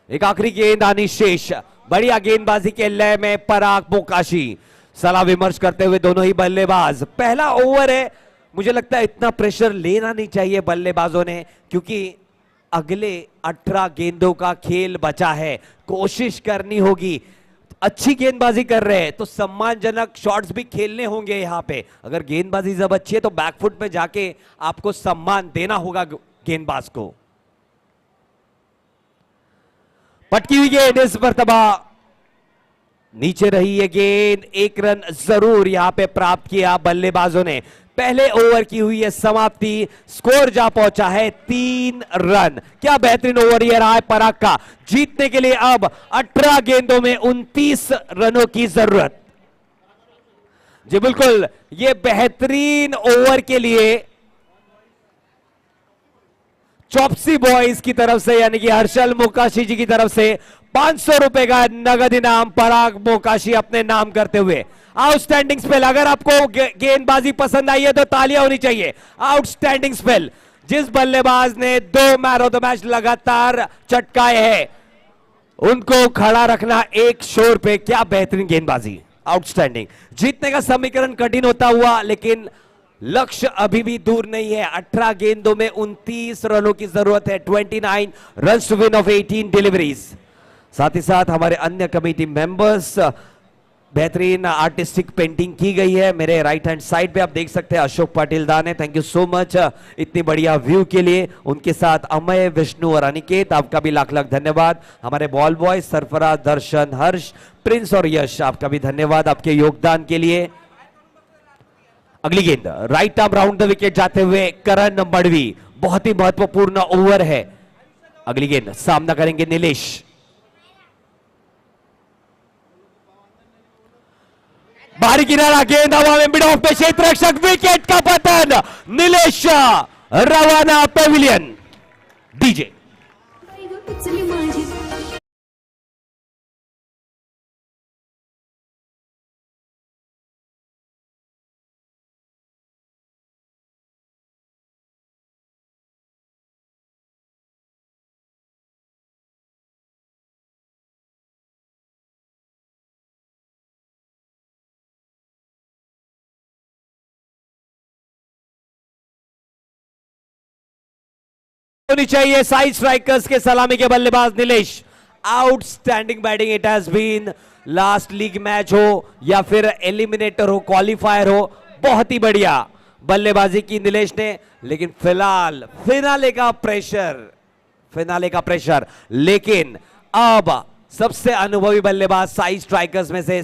एक आखिरी गेंद आनी शेष, बढ़िया गेंदबाजी के लय में पराग मोकाशी। सलाह विमर्श करते हुए दोनों ही बल्लेबाज, पहला ओवर है, मुझे लगता है इतना प्रेशर लेना नहीं चाहिए बल्लेबाजों ने, क्योंकि अगले 18 गेंदों का खेल बचा है, कोशिश करनी होगी। अच्छी गेंदबाजी कर रहे हैं तो सम्मानजनक शॉट्स भी खेलने होंगे यहां पे। अगर गेंदबाजी जब अच्छी है तो बैकफुट में जाके आपको सम्मान देना होगा गेंदबाज को। पटकी हुई गेंद, इस मर्तबा नीचे रही है गेंद, 1 रन जरूर यहां पे प्राप्त किया बल्लेबाजों ने। पहले ओवर की हुई है समाप्ति, स्कोर जा पहुंचा है 3 रन। क्या बेहतरीन ओवर ये रहा है पराग का। जीतने के लिए अब 18 गेंदों में 29 रनों की जरूरत। जी बिल्कुल, ये बेहतरीन ओवर के लिए चौपसी बॉयज की तरफ से, यानी कि हर्षल मोकाशी जी की तरफ से 500 रुपए का नगद इनाम पराग मोकाशी अपने नाम करते हुए। आउटस्टैंडिंग स्पेल, अगर आपको गेंदबाजी पसंद आई है तो तालियां होनी चाहिए। आउटस्टैंडिंग स्पेल, जिस बल्लेबाज ने 2 मैन ऑफ द मैच लगातार चटकाए हैं उनको खड़ा रखना एक शोर पे। क्या बेहतरीन गेंदबाजी, आउटस्टैंडिंग। जीतने का समीकरण कठिन होता हुआ, लेकिन लक्ष्य अभी भी दूर नहीं है। 18 गेंदों में 29 रनों की जरूरत है। 29 runs to win off 18 deliveries. साथ ही साथ हमारे अन्य कमेटी मेंबर्स, बेहतरीन आर्टिस्टिक पेंटिंग की गई है। मेरे राइट हैंड साइड पे आप देख सकते हैं अशोक पाटिल दाने, थैंक यू सो मच इतनी बढ़िया व्यू के लिए। उनके साथ अमय, विष्णु और अनिकेत, आपका भी लाख लाख धन्यवाद। हमारे बॉल बॉय सरफराज, दर्शन, हर्ष, प्रिंस और यश, आपका भी धन्यवाद आपके योगदान के लिए। अगली गेंद right arm round the wicket जाते हुए करण मड़वी, बहुत ही महत्वपूर्ण ओवर है। अगली गेंद सामना करेंगे नीलेश। बाहरी किनारा, गेंद हवा में, मिड ऑफ पे क्षेत्र रक्षक, विकेट का पतन, नीलेश रवाना पेविलियन। डीजे होनी चाहिए साइड स्ट्राइकर्स के सलामी के बल्लेबाज Nilesh. Outstanding batting it has been, last league match हो या फिर एलिमिनेटर हो, क्वालिफायर हो, बहुत ही बढ़िया बल्लेबाजी की नीलेश ने। लेकिन फिलहाल फिनाले का प्रेशर, लेकिन अब सबसे अनुभवी बल्लेबाज साइड स्ट्राइकर्स में से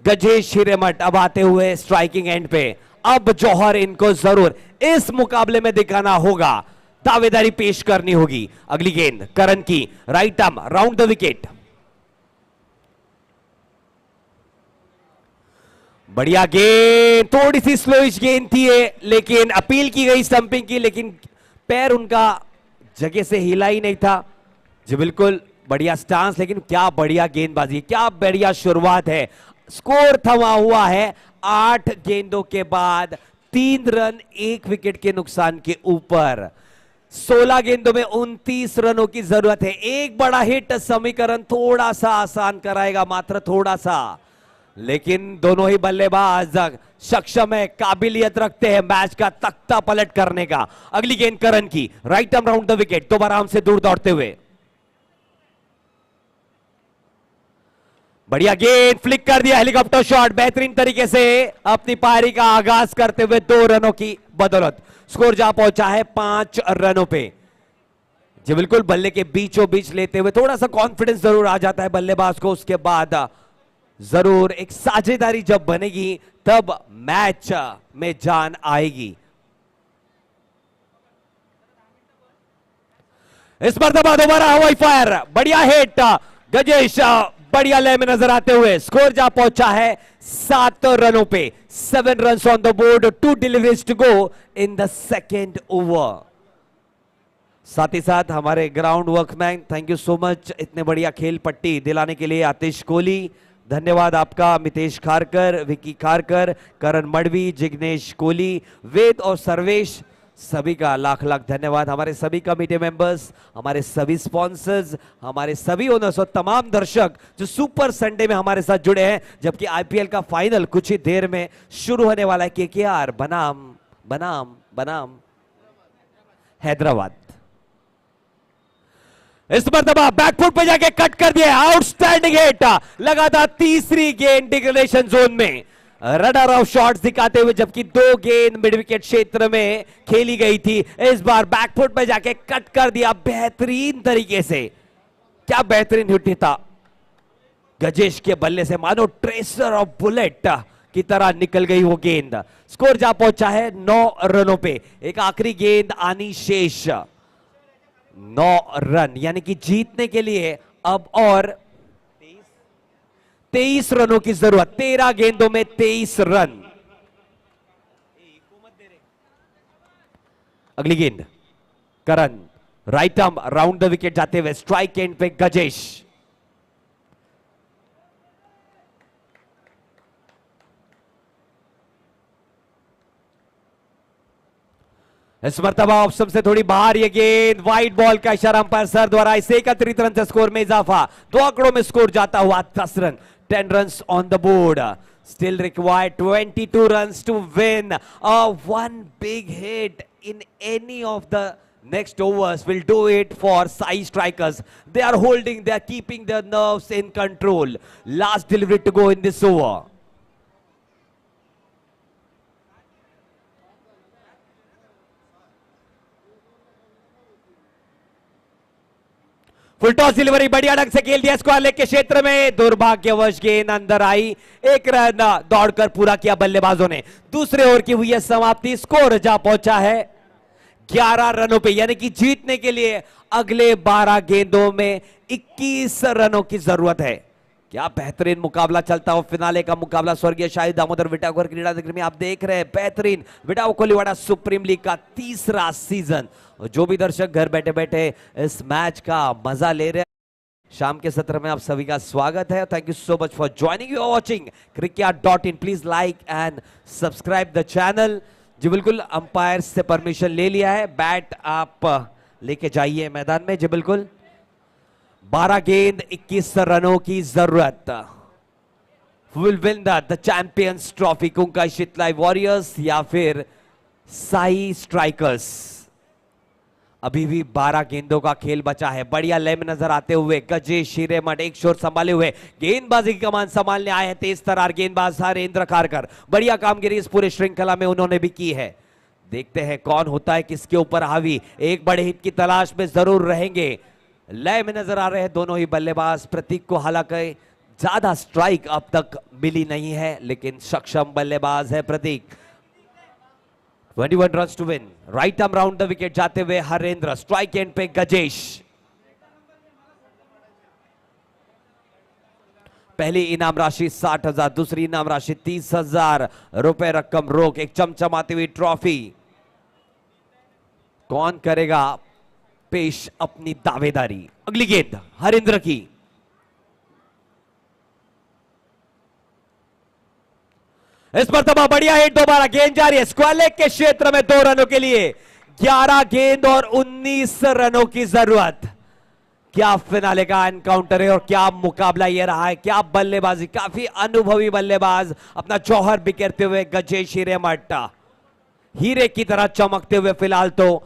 गजेश हिरेमठ अब आते हुए स्ट्राइकिंग एंड पे। अब जौहर इनको जरूर इस मुकाबले में दिखाना होगा, दावेदारी पेश करनी होगी। अगली गेंद करण की, right arm round the wicket. बढ़िया गेंद, थोड़ी सी स्लोइश गेंद थी ये, लेकिन अपील की गई स्टंपिंग की, लेकिन पैर उनका जगह से हिला ही नहीं था। जी बिल्कुल, बढ़िया स्टांस, लेकिन क्या बढ़िया गेंदबाजी, क्या बढ़िया शुरुआत है। स्कोर थमा हुआ है 8 गेंदों के बाद 3 रन 1 विकेट के नुकसान के ऊपर। 16 गेंदों में 29 रनों की जरूरत है। एक बड़ा हिट समीकरण थोड़ा सा आसान कराएगा, मात्र थोड़ा सा, लेकिन दोनों ही बल्लेबाज सक्षम है, काबिलियत रखते हैं मैच का तख्ता पलट करने का। अगली गेंद करण की, right arm round the wicket, दोबारा आराम से दूर दौड़ते हुए। बढ़िया गेंद, फ्लिक कर दिया, हेलीकॉप्टर शॉट, बेहतरीन तरीके से अपनी पारी का आगाज करते हुए 2 रनों की बदौलत स्कोर जा पहुंचा है 5 रनों पे। जी बिल्कुल, बल्ले के बीचों बीच लेते हुए थोड़ा सा कॉन्फिडेंस जरूर आ जाता है बल्लेबाज को, उसके बाद जरूर एक साझेदारी जब बनेगी तब मैच में जान आएगी। इस मरतबा दोबारा हवाई फायर, बढ़िया हिट, गजेश बढ़िया लय में नजर आते हुए स्कोर जा पहुंचा है 7 रनों पे। 7 runs on the board, 2 deliveries to go in the second over. साथ ही साथ हमारे ground workman, thank you so much इतने बढ़िया खेल पट्टी दिलाने के लिए। आतिश कोहली, धन्यवाद आपका। मितेश खारकर, विकी खारकर, करण मड़वी, जिग्नेश कोहली, वेद और सर्वेश, सभी का लाख लाख धन्यवाद। हमारे सभी कमेटी मेंबर्स, हमारे सभी स्पॉन्सर्स, हमारे सभी ओनर्स और तमाम दर्शक जो सुपर संडे में हमारे साथ जुड़े हैं, जबकि आईपीएल का फाइनल कुछ ही देर में शुरू होने वाला है। केकेआर बनाम बनाम बनाम हैदराबाद। इस मरतबा बैकफुट पे जाके कट कर दिया, आउटस्टैंडिंग हिट, लगातार तीसरी गेंद डिग्रेडेशन जोन में रनर ऑफ शॉट्स दिखाते हुए, जबकि 2 गेंद मिड विकेट क्षेत्र में खेली गई थी। इस बार बैकफुट पे जाके कट कर दिया बेहतरीन तरीके से। क्या बेहतरीन हिट था गजेश के बल्ले से, मानो ट्रेसर ऑफ बुलेट की तरह निकल गई वो गेंद। स्कोर जा पहुंचा है 9 रनों पे। एक आखिरी गेंद आनी शेष, 9 रन, यानी कि जीतने के लिए अब और 23 रनों की जरूरत। 13 गेंदों में 23 रन। अगली गेंद Karan, right arm round the wicket जाते हुए स्ट्राइक एंड पे गजेश। इस मरतबा ऑप्शन से थोड़ी बाहर ये गेंद, वाइट बॉल का इशारा अंपायर सर द्वारा। इसे 31 रन से स्कोर में इजाफा, 2 आंकड़ों में स्कोर जाता हुआ 10 run. 10 runs on the board. Still required 22 runs to win. One big hit in any of the next overs will do it for Sai Strikers. They are holding, they are keeping their nerves in control. Last delivery to go in this over. Full toss delivery बढ़िया ढंग से खेल दिया square leg के क्षेत्र में, दुर्भाग्यवश गेंद अंदर आई। 1 रन दौड़कर पूरा किया बल्लेबाजों ने। दूसरे ओवर की हुई है समाप्ति, स्कोर जा पहुंचा है 11 रनों पे, यानी कि जीतने के लिए अगले 12 गेंदों में 21 रनों की जरूरत है। क्या बेहतरीन मुकाबला चलता हो, फिनाले का मुकाबला स्वर्गीय शाही दामोदर विटाकर क्रीड़ा नगर में आप देख रहे हैं। बेहतरीन विटाओ कोलीवाड़ा सुप्रीम लीग का 3रा सीजन। जो भी दर्शक घर बैठे बैठे इस मैच का मजा ले रहे हैं, शाम के सत्र में आप सभी का स्वागत है। Thank you so much for joining, you are watching cricket.in। Please like and subscribe the channel. जी बिल्कुल, अंपायर से परमिशन ले लिया है, बैट आप लेके जाइए मैदान में। जी बिल्कुल, 12 गेंद 21 रनों की जरूरत। Will win the champions trophy, Kunka Shitlai warriors या फिर साई स्ट्राइकर्स। अभी भी 12 गेंदों का खेल बचा है। बढ़िया लय में नजर आते हुए गजेश हिरेमठ एक शोर संभाले हुए गेंदबाजी की कमान संभालने आए हैं तेज तरार गेंदबाज हरेंद्र खारकर। बढ़िया कामगिरी इस पूरे श्रृंखला में उन्होंने भी की है। देखते हैं कौन होता है किसके ऊपर हावी। एक बड़े हिट की तलाश में जरूर रहेंगे। लय में नजर आ रहे हैं दोनों ही बल्लेबाज। प्रतीक को हालांकि ज्यादा स्ट्राइक अब तक मिली नहीं है, लेकिन सक्षम बल्लेबाज है Prateek. 21 runs to win. Right arm round the wicket जाते हुए हरेंद्र, स्ट्राइक एंड पे गजेश। पहली इनाम राशि 60,000, दूसरी इनाम राशि 30,000 रुपए रकम रोक, एक चमचमाती हुई ट्रॉफी। कौन करेगा पेश अपनी दावेदारी? अगली गेंद हरिंद्र की। इस मरतबा बढ़िया हिट, दोबारा गेंद जारी है स्क्वायर लेग के क्षेत्र में 2 रनों के लिए। 11 गेंद और 19 रनों की जरूरत। क्या फिनाले का एनकाउंटर है और क्या मुकाबला ये रहा है, क्या बल्लेबाजी। काफी अनुभवी बल्लेबाज अपना जौहर बिखेरते हुए गजेश हिरेमठ हीरे की तरह चमकते हुए फिलहाल तो,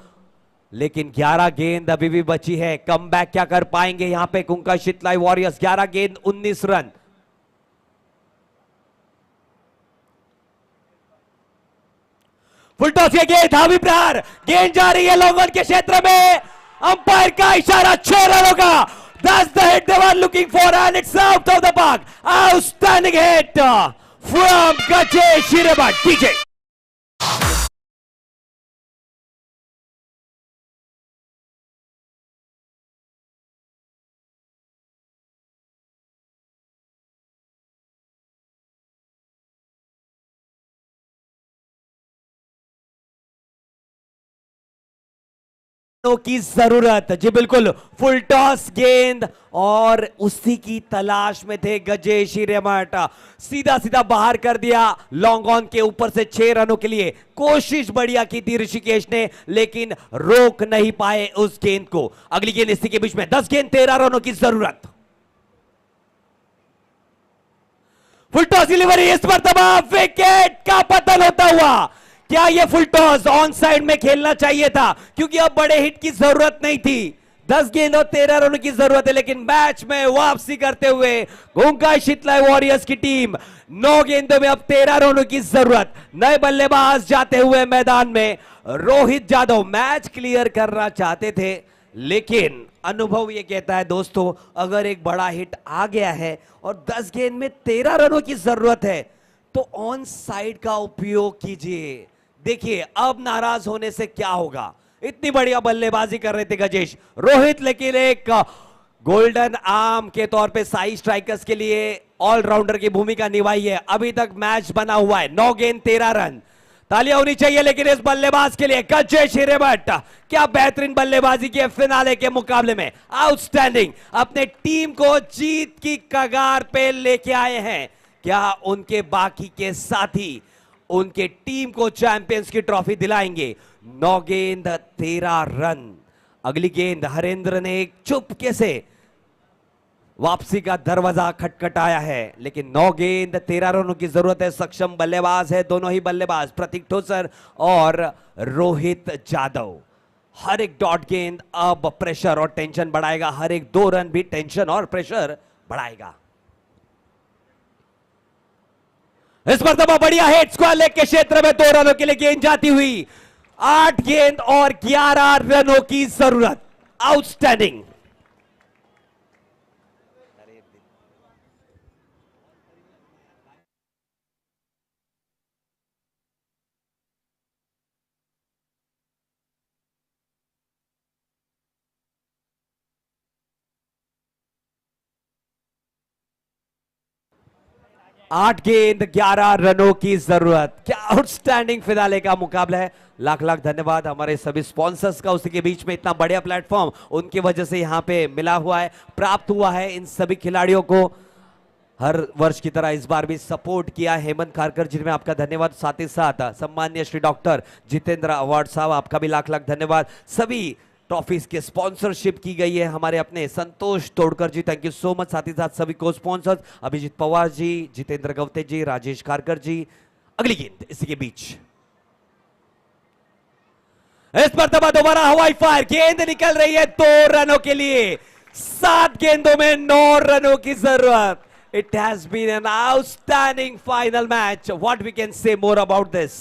लेकिन 11 गेंद अभी भी बची है। कमबैक क्या कर पाएंगे यहां पे कुंका शितलाई वॉरियर्स? 11 गेंद 19 रन। फुल टॉस की गेंद, हावी प्रहार, गेंद जा रही है लॉन्ग ऑन के क्षेत्र में। अंपायर का इशारा 6 रनों का। That's the hit they were looking for and it's out of the park. Outstanding hit from Gajesh Hiremat. DJ. की जरूरत, जी बिल्कुल, फुल टॉस गेंद और उसी की तलाश में थे गजेश हिरेमठ। सीधा सीधा बाहर कर दिया लॉन्ग ऑन के ऊपर से 6 रनों के लिए। कोशिश बढ़िया की थी ऋषिकेश ने, लेकिन रोक नहीं पाए उस गेंद को। अगली गेंद इसी के बीच में 10 गेंद 13 रनों की जरूरत। फुल टॉस डिलीवरी, इस मरतबा विकेट का पतन होता हुआ। क्या यह फुल टॉस ऑन साइड में खेलना चाहिए था, क्योंकि अब बड़े हिट की जरूरत नहीं थी। 10 गेंद और 13 रनों की जरूरत है, लेकिन मैच में वापसी करते हुए गोंकाई शितलाई वॉरियर्स की टीम 9 गेंदों में अब 13 रनों की जरूरत। नए बल्लेबाज जाते हुए मैदान में। रोहित यादव मैच क्लियर करना चाहते थे, लेकिन अनुभव यह कहता है दोस्तों, अगर एक बड़ा हिट आ गया है और 10 गेंद में 13 रनों की जरूरत है तो ऑन साइड का उपयोग कीजिए। देखिए अब नाराज होने से क्या होगा। इतनी बढ़िया बल्लेबाजी कर रहे थे गजेश। रोहित लेकिन एक गोल्डन आर्म के तौर पे साई स्ट्राइकर्स के लिए ऑलराउंडर की भूमिका निभाई है। अभी तक मैच बना हुआ है, 9 गेंद 13 रन। तालियां होनी चाहिए लेकिन इस बल्लेबाज के लिए, गजेश हिरेमठ। क्या बेहतरीन बल्लेबाजी की फिनाले के मुकाबले में। आउटस्टैंडिंग, अपने टीम को जीत की कगार पे लेके आए हैं। क्या उनके बाकी के साथी उनके टीम को चैंपियंस की ट्रॉफी दिलाएंगे? 9 गेंद 13 रन। अगली गेंद हरेंद्र ने एक चुपके से वापसी का दरवाजा खटखटाया है, लेकिन 9 गेंद 13 रनों की जरूरत है। सक्षम बल्लेबाज है दोनों ही बल्लेबाज, प्रतीक ठोसर और रोहित यादव। हर एक डॉट गेंद अब प्रेशर और टेंशन बढ़ाएगा, हर एक 2 रन भी टेंशन और प्रेशर बढ़ाएगा। इस मरतबा बढ़िया हिट, स्क्वायर लेग के क्षेत्र में 2 रनों के लिए गेंद जाती हुई। 8 गेंद और 11 रनों की जरूरत। आउटस्टैंडिंग। आठ गेंद 11 रनों की जरूरत। क्या आउटस्टैंडिंग फिनाले का मुकाबला है। लाख लाख धन्यवाद हमारे सभी स्पॉन्सर्स का, उसी के बीच में इतना बढ़िया प्लेटफॉर्म उनकी वजह से यहां पे मिला हुआ है, प्राप्त हुआ है। इन सभी खिलाड़ियों को हर वर्ष की तरह इस बार भी सपोर्ट किया हेमंत खारकर जी में आपका धन्यवाद। साथ ही साथ सम्मान्य श्री डॉक्टर जितेंद्र अवार्ड साहब, आपका भी लाख लाख धन्यवाद। सभी ट्रॉफीज के स्पॉन्सरशिप की गई है हमारे अपने संतोष तोड़कर जी, थैंक यू सो मच। साथ ही साथ सभी को स्पॉन्सर्स अभिजीत पवार जी, जितेंद्र गवते जी, राजेश खारकर जी। अगली गेंद इसी के बीच, इस मरतबा दोबारा हवाई फायर, गेंद निकल रही है 2 रनों के लिए। 7 गेंदों में 9 रनों की जरूरत। It has been an outstanding final match. What we can say more about this?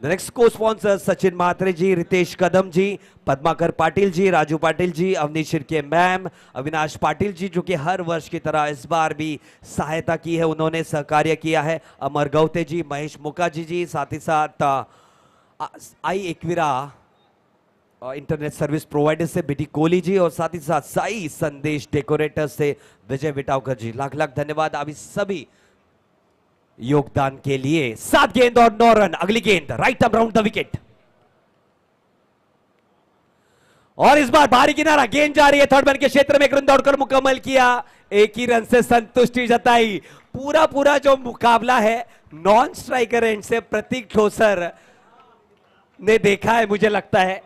The next co-sponsors Sachin Mhatre ji, Ritesh Kadam ji, Padmakar Patil ji, Raju Patil ji, Avneesh Shirke ma'am, Avinash Patil ji, जो कि हर वर्ष की तरह इस बार भी सहायता की है, उन्होंने सहकार्य किया है। अमर गवते जी, महेश मुकाजी जी, साथ ही साथ Aai Ekvira internet service provider से बीटी कोहली जी और साथ ही साथ साई संदेश डेकोरेटर से विजय विटावकर जी, लाख लाख धन्यवाद आप इस सभी योगदान के लिए। 7 गेंद और 9 रन। अगली गेंद right up round the wicket और इस बार बाहरी किनारा, गेंद जा रही है थर्ड मैन के क्षेत्र में, एक रन दौड़कर मुकम्मल किया, एक ही रन से संतुष्टि जताई। पूरा जो मुकाबला है नॉन स्ट्राइकर एंड से प्रतीक ठोसर ने देखा है, मुझे लगता है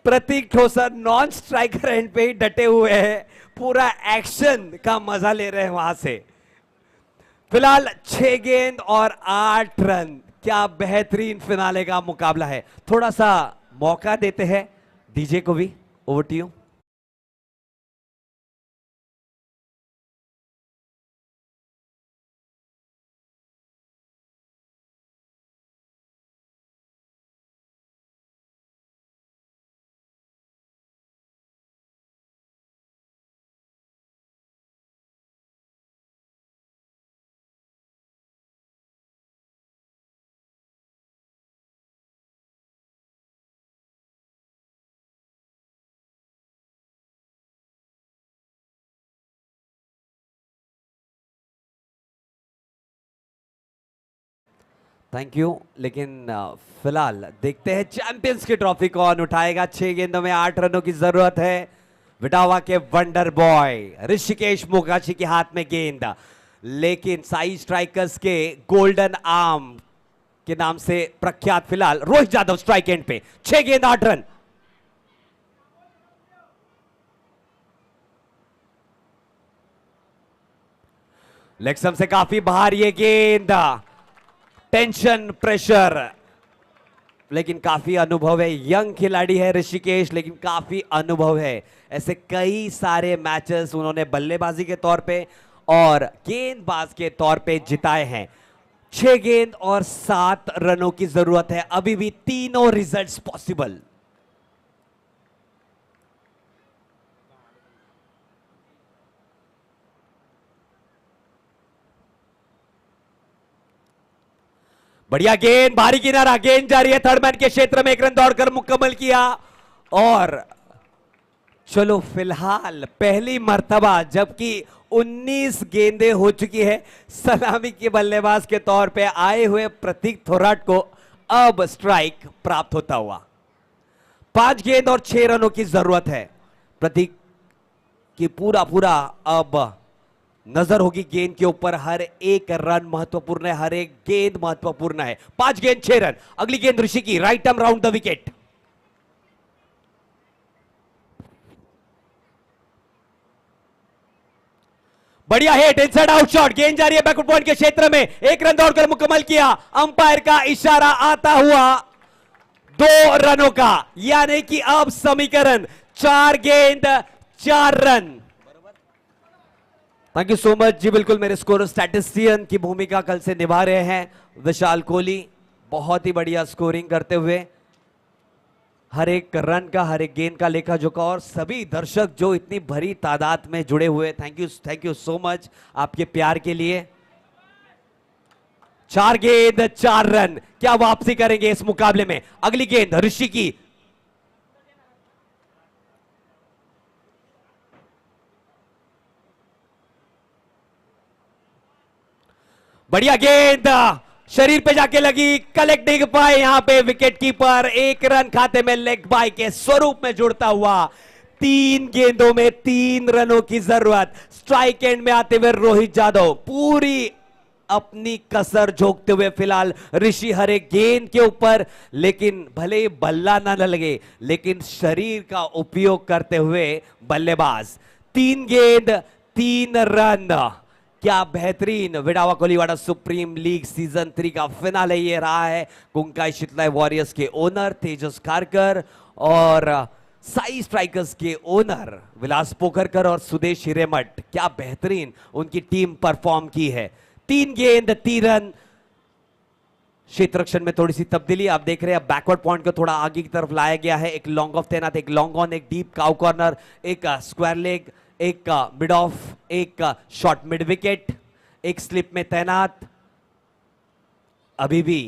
प्रतीक ठोसर नॉन स्ट्राइकर एंड पे ही डटे हुए हैं, पूरा एक्शन का मजा ले रहे हैं वहां से। फिलहाल 6 गेंद और 8 रन, क्या बेहतरीन फिनाले का मुकाबला है। थोड़ा सा मौका देते हैं डीजे को भी, over to you. Thank you. लेकिन फिलहाल देखते हैं चैंपियंस की ट्रॉफी कौन उठाएगा। 6 गेंदों में 8 रनों की जरूरत है। विटावा के वंडर बॉय ऋषिकेश मोगाची के हाथ में गेंद, लेकिन साई स्ट्राइकर्स के गोल्डन आर्म के नाम से प्रख्यात फिलहाल रोहित यादव स्ट्राइक एंड पे। 6 गेंद 8 रन। लेग से काफी बाहर ये गेंद, टेंशन प्रेशर, लेकिन काफी अनुभव है। यंग खिलाड़ी है ऋषिकेश, लेकिन काफी अनुभव है। ऐसे कई सारे मैचेस उन्होंने बल्लेबाजी के तौर पे और गेंदबाज के तौर पे जिताए हैं। 6 गेंद और 7 रनों की जरूरत है, अभी भी तीनों रिजल्ट्स पॉसिबल। बढ़िया गेंद, भारी किनारा, गेंद जा रही है थर्ड मैन के क्षेत्र में, एक रन दौड़कर मुकम्मल किया। और चलो फिलहाल पहली मर्तबा जबकि 19 गेंदें हो चुकी है, सलामी के बल्लेबाज के तौर पे आए हुए प्रतीक थोराट को अब स्ट्राइक प्राप्त होता हुआ। 5 गेंद और 6 रनों की जरूरत है। प्रतीक की पूरा अब नजर होगी गेंद के ऊपर। हर एक रन महत्वपूर्ण है, हर एक गेंद महत्वपूर्ण है। 5 गेंद 6 रन। अगली गेंद ऋषि की, right arm round the wicket. बढ़िया हिट, इनसाइड आउट शॉट, गेंद जा रही है बैकवर्ड पॉइंट के क्षेत्र में, एक रन दौड़कर मुकम्मल किया। अंपायर का इशारा आता हुआ 2 रनों का, यानी कि अब समीकरण 4 गेंद 4 run. Thank you so much जी। बिल्कुल मेरे स्कोर स्टैटिस्टिशियन की भूमिका कल से निभा रहे हैं विशाल कोहली, बहुत ही बढ़िया स्कोरिंग करते हुए। हर एक रन का, हर एक गेंद का लेखा जोखा, और सभी दर्शक जो इतनी भरी तादाद में जुड़े हुए, थैंक यू सो मच आपके प्यार के लिए। 4 गेंद 4 रन, क्या वापसी करेंगे इस मुकाबले में। अगली गेंद ऋषि की, बढ़िया गेंद शरीर पे जाके लगी, कलेक्ट नहीं पाए यहां पे विकेट कीपर। 1 रन खाते में लेग बाय के स्वरूप में जुड़ता हुआ। 3 गेंदों में 3 रनों की जरूरत। स्ट्राइक एंड में आते हुए रोहित यादव पूरी अपनी कसर झोंकते हुए फिलहाल ऋषि हर एक गेंद के ऊपर, लेकिन भले ही बल्ला ना लगे, लेकिन शरीर का उपयोग करते हुए बल्लेबाज। 3 गेंद 3 रन, क्या बेहतरीन विडावा कोलीवाड़ा सुप्रीम लीग सीजन 3 का फिनाले ये रहा है। कुंकाई शितलाई वॉरियर्स के ओनर तेजस खारकर और साई स्ट्राइकर्स के ओनर विलास पोखरकर और सुदेश हिरेमठ, क्या बेहतरीन उनकी टीम परफॉर्म की है। 3 गेंद 3 रन। क्षेत्र रक्षण में थोड़ी सी तब्दीली आप देख रहे हैं, बैकवर्ड पॉइंट को थोड़ा आगे की तरफ लाया गया है। एक लॉन्ग ऑफ तैनात, एक लॉन्ग ऑन, एक डीप काउ कॉर्नर, एक स्क्वायर लेग, एक मिड ऑफ, एक शॉर्ट मिड विकेट, एक स्लिप में तैनात। अभी भी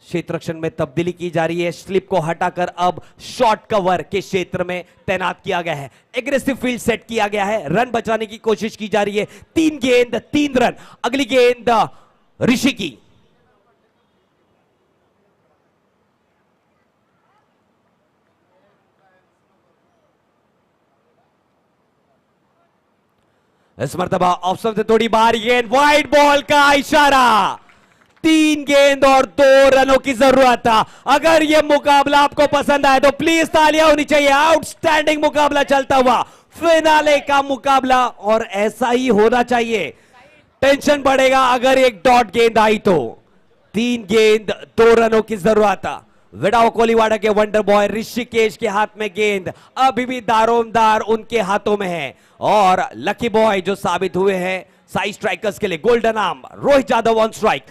क्षेत्र रक्षण में तब्दीली की जा रही है। स्लिप को हटाकर अब शॉर्ट कवर के क्षेत्र में तैनात किया गया है। एग्रेसिव फील्ड सेट किया गया है। रन बचाने की कोशिश की जा रही है। 3 गेंद 3 रन। अगली गेंद ऋषि की। इस मर्तबा ऑप्शन से थोड़ी बाहर गेंद, वाइड बॉल का इशारा। 3 गेंद और 2 रनों की जरूरत था। अगर यह मुकाबला आपको पसंद आए तो प्लीज तालियां होनी चाहिए। आउटस्टैंडिंग मुकाबला चलता हुआ, फिनाले का मुकाबला, और ऐसा ही होना चाहिए। टेंशन बढ़ेगा अगर एक डॉट गेंद आई तो। 3 गेंद 2 रनों की जरूरत था। विडाओ कोलीवाड़ा के वंडर बॉय ऋषिकेश के हाथ में गेंद अभी भी दारोमदार उनके हाथों में है, और लकी बॉय जो साबित हुए हैं साई स्ट्राइकर्स के लिए golden arm Rohit Yadav on strike.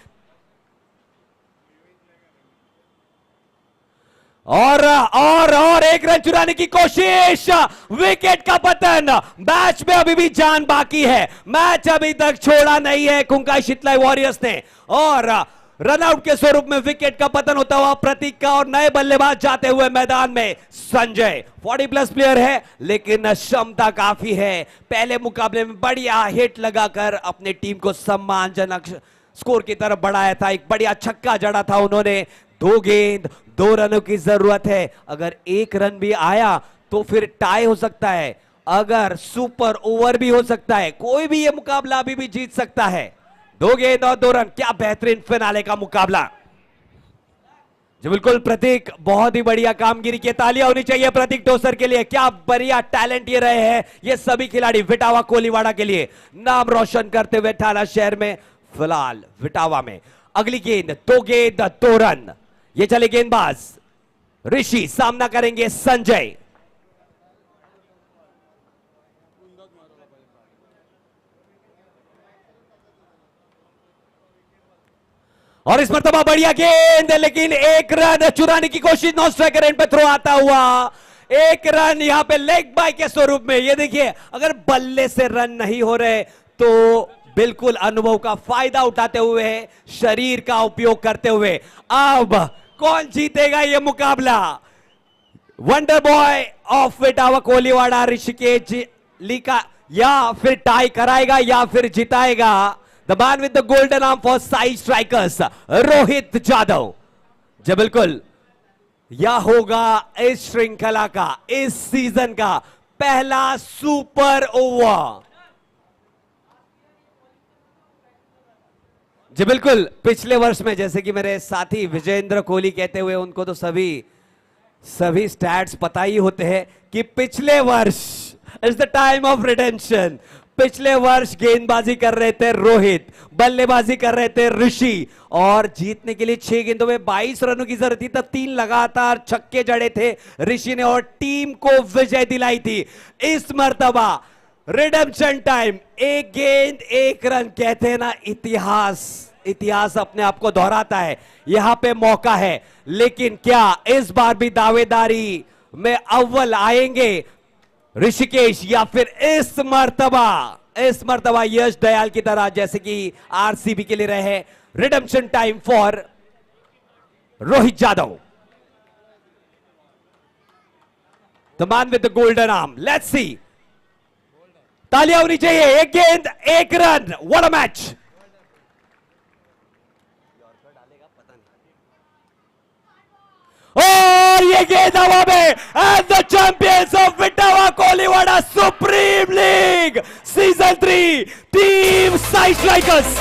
और एक रन चुराने की कोशिश, विकेट का पतन। मैच में अभी भी जान बाकी है। मैच अभी तक छोड़ा नहीं है कुंकाई शीतलाई वॉरियर्स ने, और रनआउट के स्वरूप में विकेट का पतन होता हुआ प्रतीक का, और नए बल्लेबाज जाते हुए मैदान में संजय। 40+ प्लेयर है लेकिन क्षमता काफी है। पहले मुकाबले में बढ़िया हिट लगाकर अपने टीम को सम्मानजनक स्कोर की तरफ बढ़ाया था। एक बढ़िया छक्का जड़ा था उन्होंने। 2 गेंद 2 रनों की जरूरत है। अगर 1 रन भी आया तो फिर टाई हो सकता है, अगर सुपर ओवर भी हो सकता है। कोई भी यह मुकाबला अभी भी जीत सकता है। 2 गेंद और 2 रन। क्या बेहतरीन फिनाले का मुकाबला जी। बिल्कुल प्रतीक, बहुत ही बढ़िया कामगिरी की तालियां होनी चाहिए प्रतीक टोसर के लिए। क्या बढ़िया टैलेंट ये रहे हैं ये सभी खिलाड़ी विटावा कोलीवाड़ा के लिए, नाम रोशन करते हुए थाना शहर में, फिलहाल विटावा में। अगली गेंद 2 गेंद 2 रन। ये चले गेंदबाज ऋषि, सामना करेंगे संजय। और इस मर्तबा बढ़िया गेंद, लेकिन 1 रन चुराने की कोशिश। नॉन स्ट्राइकर एंड पे थ्रो आता हुआ। 1 रन यहां पे लेग बाय के स्वरूप में। ये देखिए, अगर बल्ले से रन नहीं हो रहे तो बिल्कुल अनुभव का फायदा उठाते हुए, शरीर का उपयोग करते हुए, अब कौन जीतेगा ये मुकाबला? Wonder boy of Vitava Koliwada Rishikesh Likha, या फिर टाई कराएगा या फिर जिताएगा? The man with the golden arm for Sai strikers Rohit Yadav. जी बिल्कुल, यह होगा इस श्रृंखला का, इस सीजन का पहला सुपर ओवर। जी बिल्कुल, पिछले वर्ष में, जैसे कि मेरे साथी विजेंद्र कोहली कहते हुए, उनको तो सभी स्टैट्स पता ही होते हैं कि पिछले वर्ष is the time of redemption. पिछले वर्ष गेंदबाजी कर रहे थे रोहित, बल्लेबाजी कर रहे थे ऋषि, और जीतने के लिए 6 गेंदों में 22 रनों की जरूरत थी। तब 3 लगातार छक्के जड़े थे ऋषि ने और टीम को विजय दिलाई थी। इस मर्तबा रिडेम्पशन टाइम, 1 गेंद 1 रन, कहते हैं ना, इतिहास अपने आप को दोहराता है। यहां पे मौका है, लेकिन क्या इस बार भी दावेदारी में अव्वल आएंगे ऋषिकेश, या फिर इस मर्तबा यश दयाल की तरह, जैसे कि आरसीबी के लिए रहे? Redemption time for Rohit Yadav, the man with the golden arm. Let's see, तालियां होनी चाहिए। 1 गेंद 1 रन, व्हाट अ मैच। और ये गेंद हवा में, and the champions of Vitava Koliwada supreme league season 3 team Sai strikers